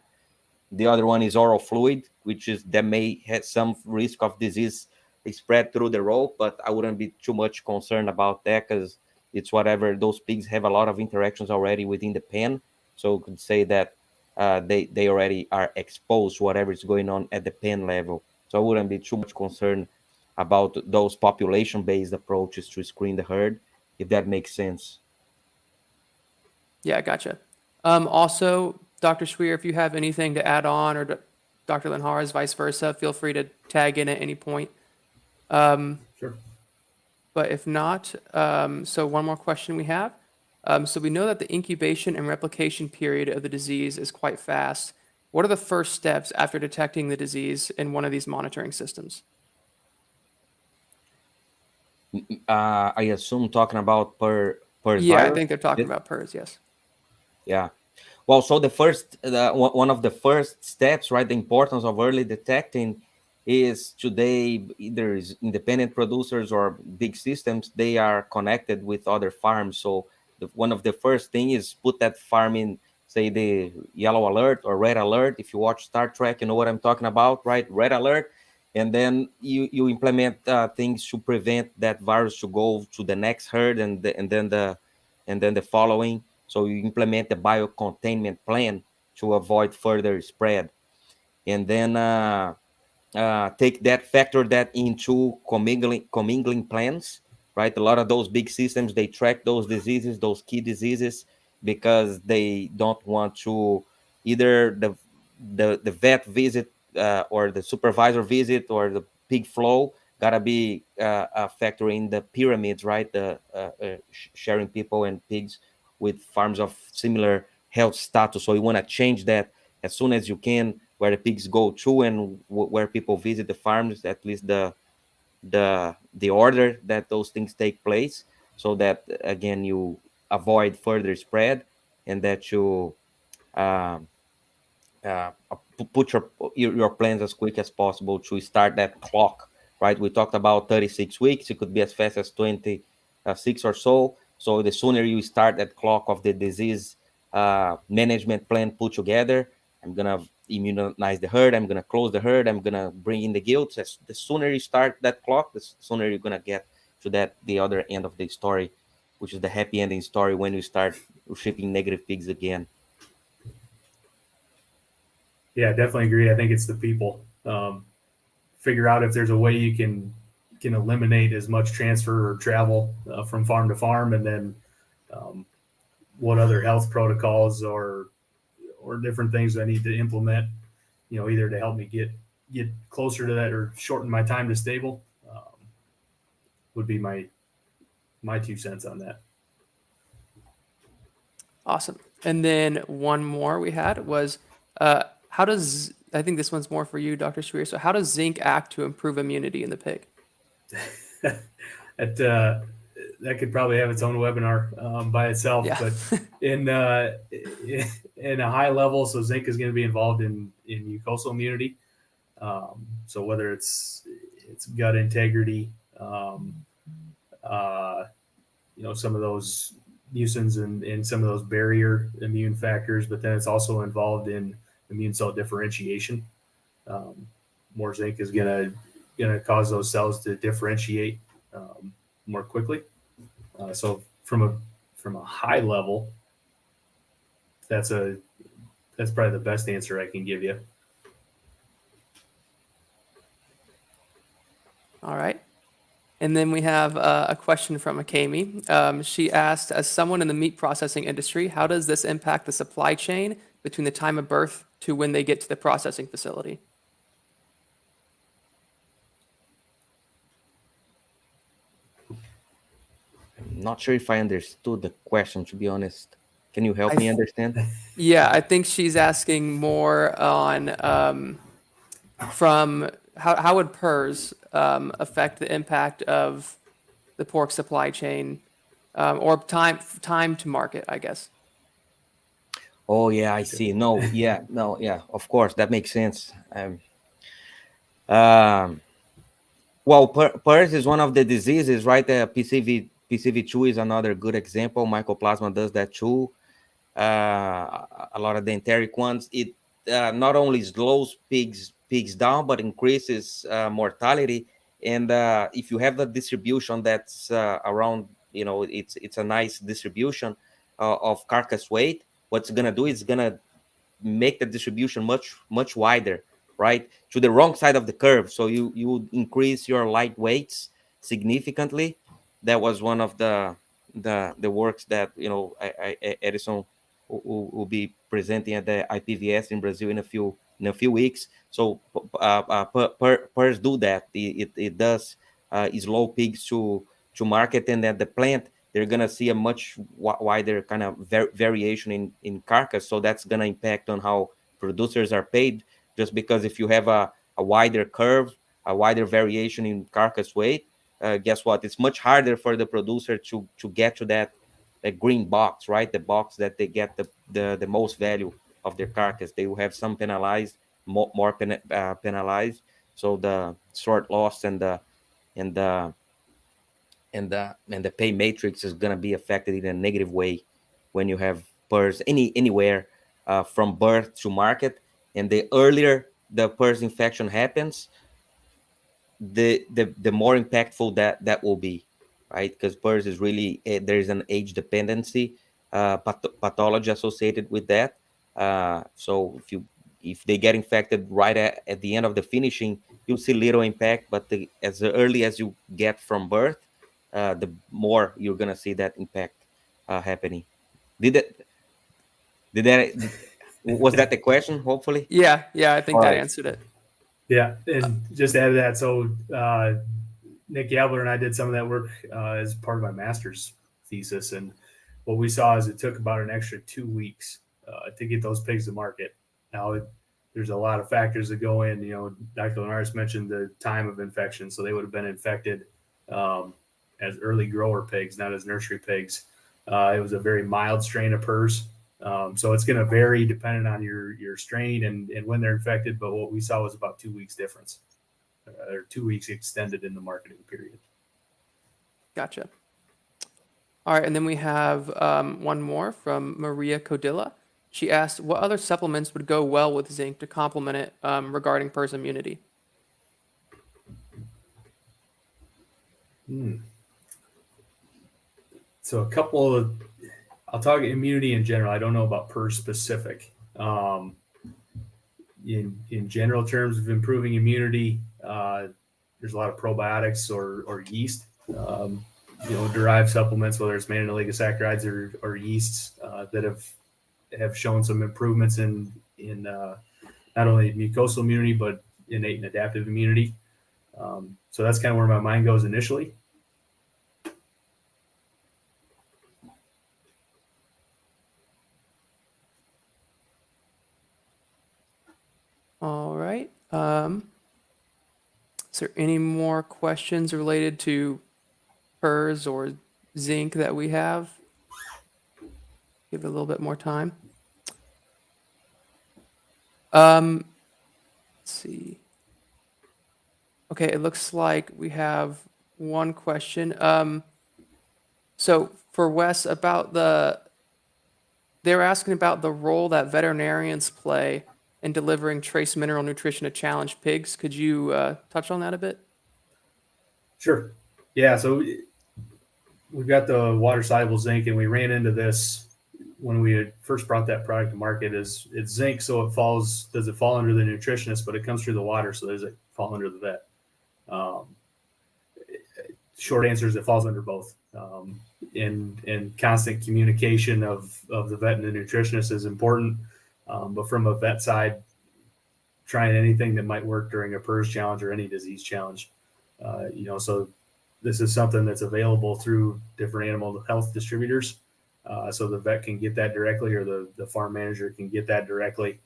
The other one is oral fluid, which is that may have some risk of disease spread through the rope, but I wouldn't be too much concerned about that because it's whatever. Those pigs have a lot of interactions already within the pen, so we could say that they already are exposed to whatever is going on at the pen level. So I wouldn't be too much concerned about those population-based approaches to screen the herd, if that makes sense. Yeah, gotcha. Also, Dr. Schweer, if you have anything to add on, or Dr. Linhares, vice versa, feel free to tag in at any point. Sure. But if not, so one more question we have. So we know that the incubation and replication period of the disease is quite fast. What are the first steps after detecting the disease in one of these monitoring systems? I assume talking about Pears Yeah, I virus? think they're talking about PERS, yes. Yeah. Well, so one of the first steps, right, the importance of early detecting is today either is independent producers or big systems, they are connected with other farms. So one of the first thing is put that farm in, say, the yellow alert or red alert. If you watch Star Trek, you know what I'm talking about, right? Red alert. And then you implement things to prevent that virus to go to the next herd and then the following. So you implement the biocontainment plan to avoid further spread, and then take that, factor that into commingling plans, right? A lot of those big systems, they track those diseases, those key diseases, because they don't want to either the vet visit or the supervisor visit or the pig flow gotta be factoring the pyramids, right? The sharing people and pigs with farms of similar health status. So you want to change that as soon as you can, where the pigs go to and where people visit the farms, at least the order that those things take place, so that again you avoid further spread and that you put your plans as quick as possible to start that clock, right? We talked about 36 weeks. It could be as fast as 26 or so. So the sooner you start that clock of the disease management plan put together, I'm gonna immunize the herd, I'm gonna close the herd, I'm gonna bring in the gilts. The sooner you start that clock, the sooner you're gonna get to the other end of the story, which is the happy ending story when you start shipping negative pigs again. Yeah, definitely agree. I think it's the people. Figure out if there's a way you can eliminate as much transfer or travel from farm to farm, and then what other health protocols or different things I need to implement. Either to help me get closer to that or shorten my time to stable. Would be my 2 cents on that. Awesome. And then one more we had was, how does, I think this one's more for you, Dr. Schweer. So how does zinc act to improve immunity in the pig? That could probably have its own webinar by itself. Yeah. But in a high level, so zinc is going to be involved in mucosal immunity. So whether it's gut integrity, some of those mucins and some of those barrier immune factors, but then it's also involved in immune cell differentiation. More zinc is going to cause those cells to differentiate more quickly. So from a high level, that's probably the best answer I can give you. All right. And then we have a question from Akemi. She asked, as someone in the meat processing industry, how does this impact the supply chain between the time of birth to when they get to the processing facility? I'm not sure if I understood the question, to be honest. Can you help me understand? Yeah, I think she's asking more on from how would PRRS affect the impact of the pork supply chain, or time to market, I guess? Oh yeah, I see. No, yeah, of course, that makes sense. Well, PRRS is one of the diseases, right? PCV2 is another good example. Mycoplasma does that too. A lot of the enteric ones. It not only slows pigs down, but increases mortality. And if you have the distribution that's around, it's a nice distribution of carcass weight. What's gonna do is gonna make the distribution much wider, right, to the wrong side of the curve. So you would increase your light weights significantly. That was one of the works that Edison will be presenting at the IPVS in Brazil in a few weeks. So PRRS do that. It does slow pigs to market, and at the plant they're gonna see a much wider kind of variation in carcass. So that's gonna impact on how producers are paid. Just because if you have a wider curve, a wider variation in carcass weight, guess what? It's much harder for the producer to get to that green box, right? The box that they get the most value of their carcass. They will have some penalized, more penalized. So the short loss and the pay matrix is going to be affected in a negative way when you have PRRS anywhere from birth to market. And the earlier the PRRS infection happens, the more impactful that will be, right? Because PRRS is really there is an age dependency pathology associated with that. So if they get infected right at the end of the finishing, you'll see little impact. But as early as you get from birth, the more you're gonna see that impact happening. Was that the question? Hopefully. Yeah, I think All that right. answered it. Yeah, and just to add to that, so Nick Gabler and I did some of that work as part of my master's thesis, and what we saw is it took about an extra 2 weeks to get those pigs to market. Now, there's a lot of factors that go in. Dr. Linhares mentioned the time of infection, so they would have been infected as early grower pigs, not as nursery pigs. It was a very mild strain of PRRS. So it's going to vary depending on your strain and when they're infected. But what we saw was about 2 weeks difference, or 2 weeks extended in the marketing period. Gotcha. All right, and then we have one more from Maria Codilla. She asked, what other supplements would go well with zinc to complement it regarding PRRS immunity? So I'll talk immunity in general. I don't know about PRRS specific. In general terms of improving immunity, there's a lot of probiotics or yeast, derived supplements, whether it's mannan oligosaccharides or yeasts that have shown some improvements in not only mucosal immunity but innate and adaptive immunity. So that's kind of where my mind goes initially. All right. Is there any more questions related to PRRS or zinc that we have? Give it a little bit more time. Let's see. Okay, it looks like we have one question. So for Wes, they were asking about the role that veterinarians play in delivering trace mineral nutrition to challenged pigs. Could you touch on that a bit? Sure. Yeah. So we've got the water soluble zinc, and we ran into this when we had first brought that product to market. It's zinc, so does it fall under the nutritionist, but it comes through the water, so does it fall under the vet? Short answer is it falls under both. And constant communication of the vet and the nutritionist is important. But from a vet side, trying anything that might work during a PRRS challenge or any disease challenge, so this is something that's available through different animal health distributors. So the vet can get that directly, or the farm manager can get that directly.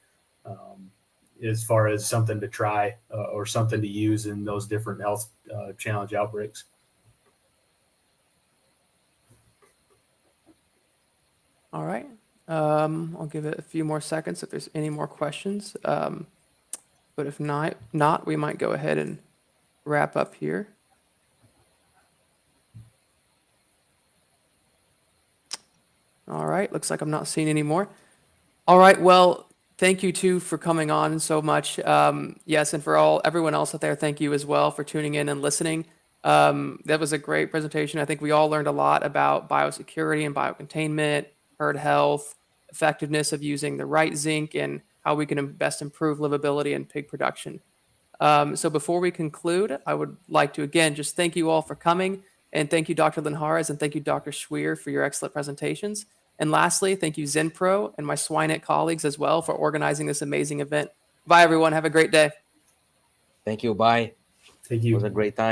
as far as something to try or something to use in those different health challenge outbreaks. All right. I'll give it a few more seconds if there's any more questions. But if not, we might go ahead and wrap up here. All right. Looks like I'm not seeing any more. All right. Well, thank you too for coming on so much. Yes, and for everyone else out there, thank you as well for tuning in and listening. That was a great presentation. I think we all learned a lot about biosecurity and biocontainment, herd health, effectiveness of using the right zinc, and how we can best improve livability and pig production. So before we conclude, I would like to again just thank you all for coming, and thank you, Dr. Linhares, and thank you, Dr. Schweer, for your excellent presentations. And lastly, thank you, Zinpro, and my SwineNet colleagues as well for organizing this amazing event. Bye, everyone. Have a great day. Thank you. Bye. Thank It you. was a great time.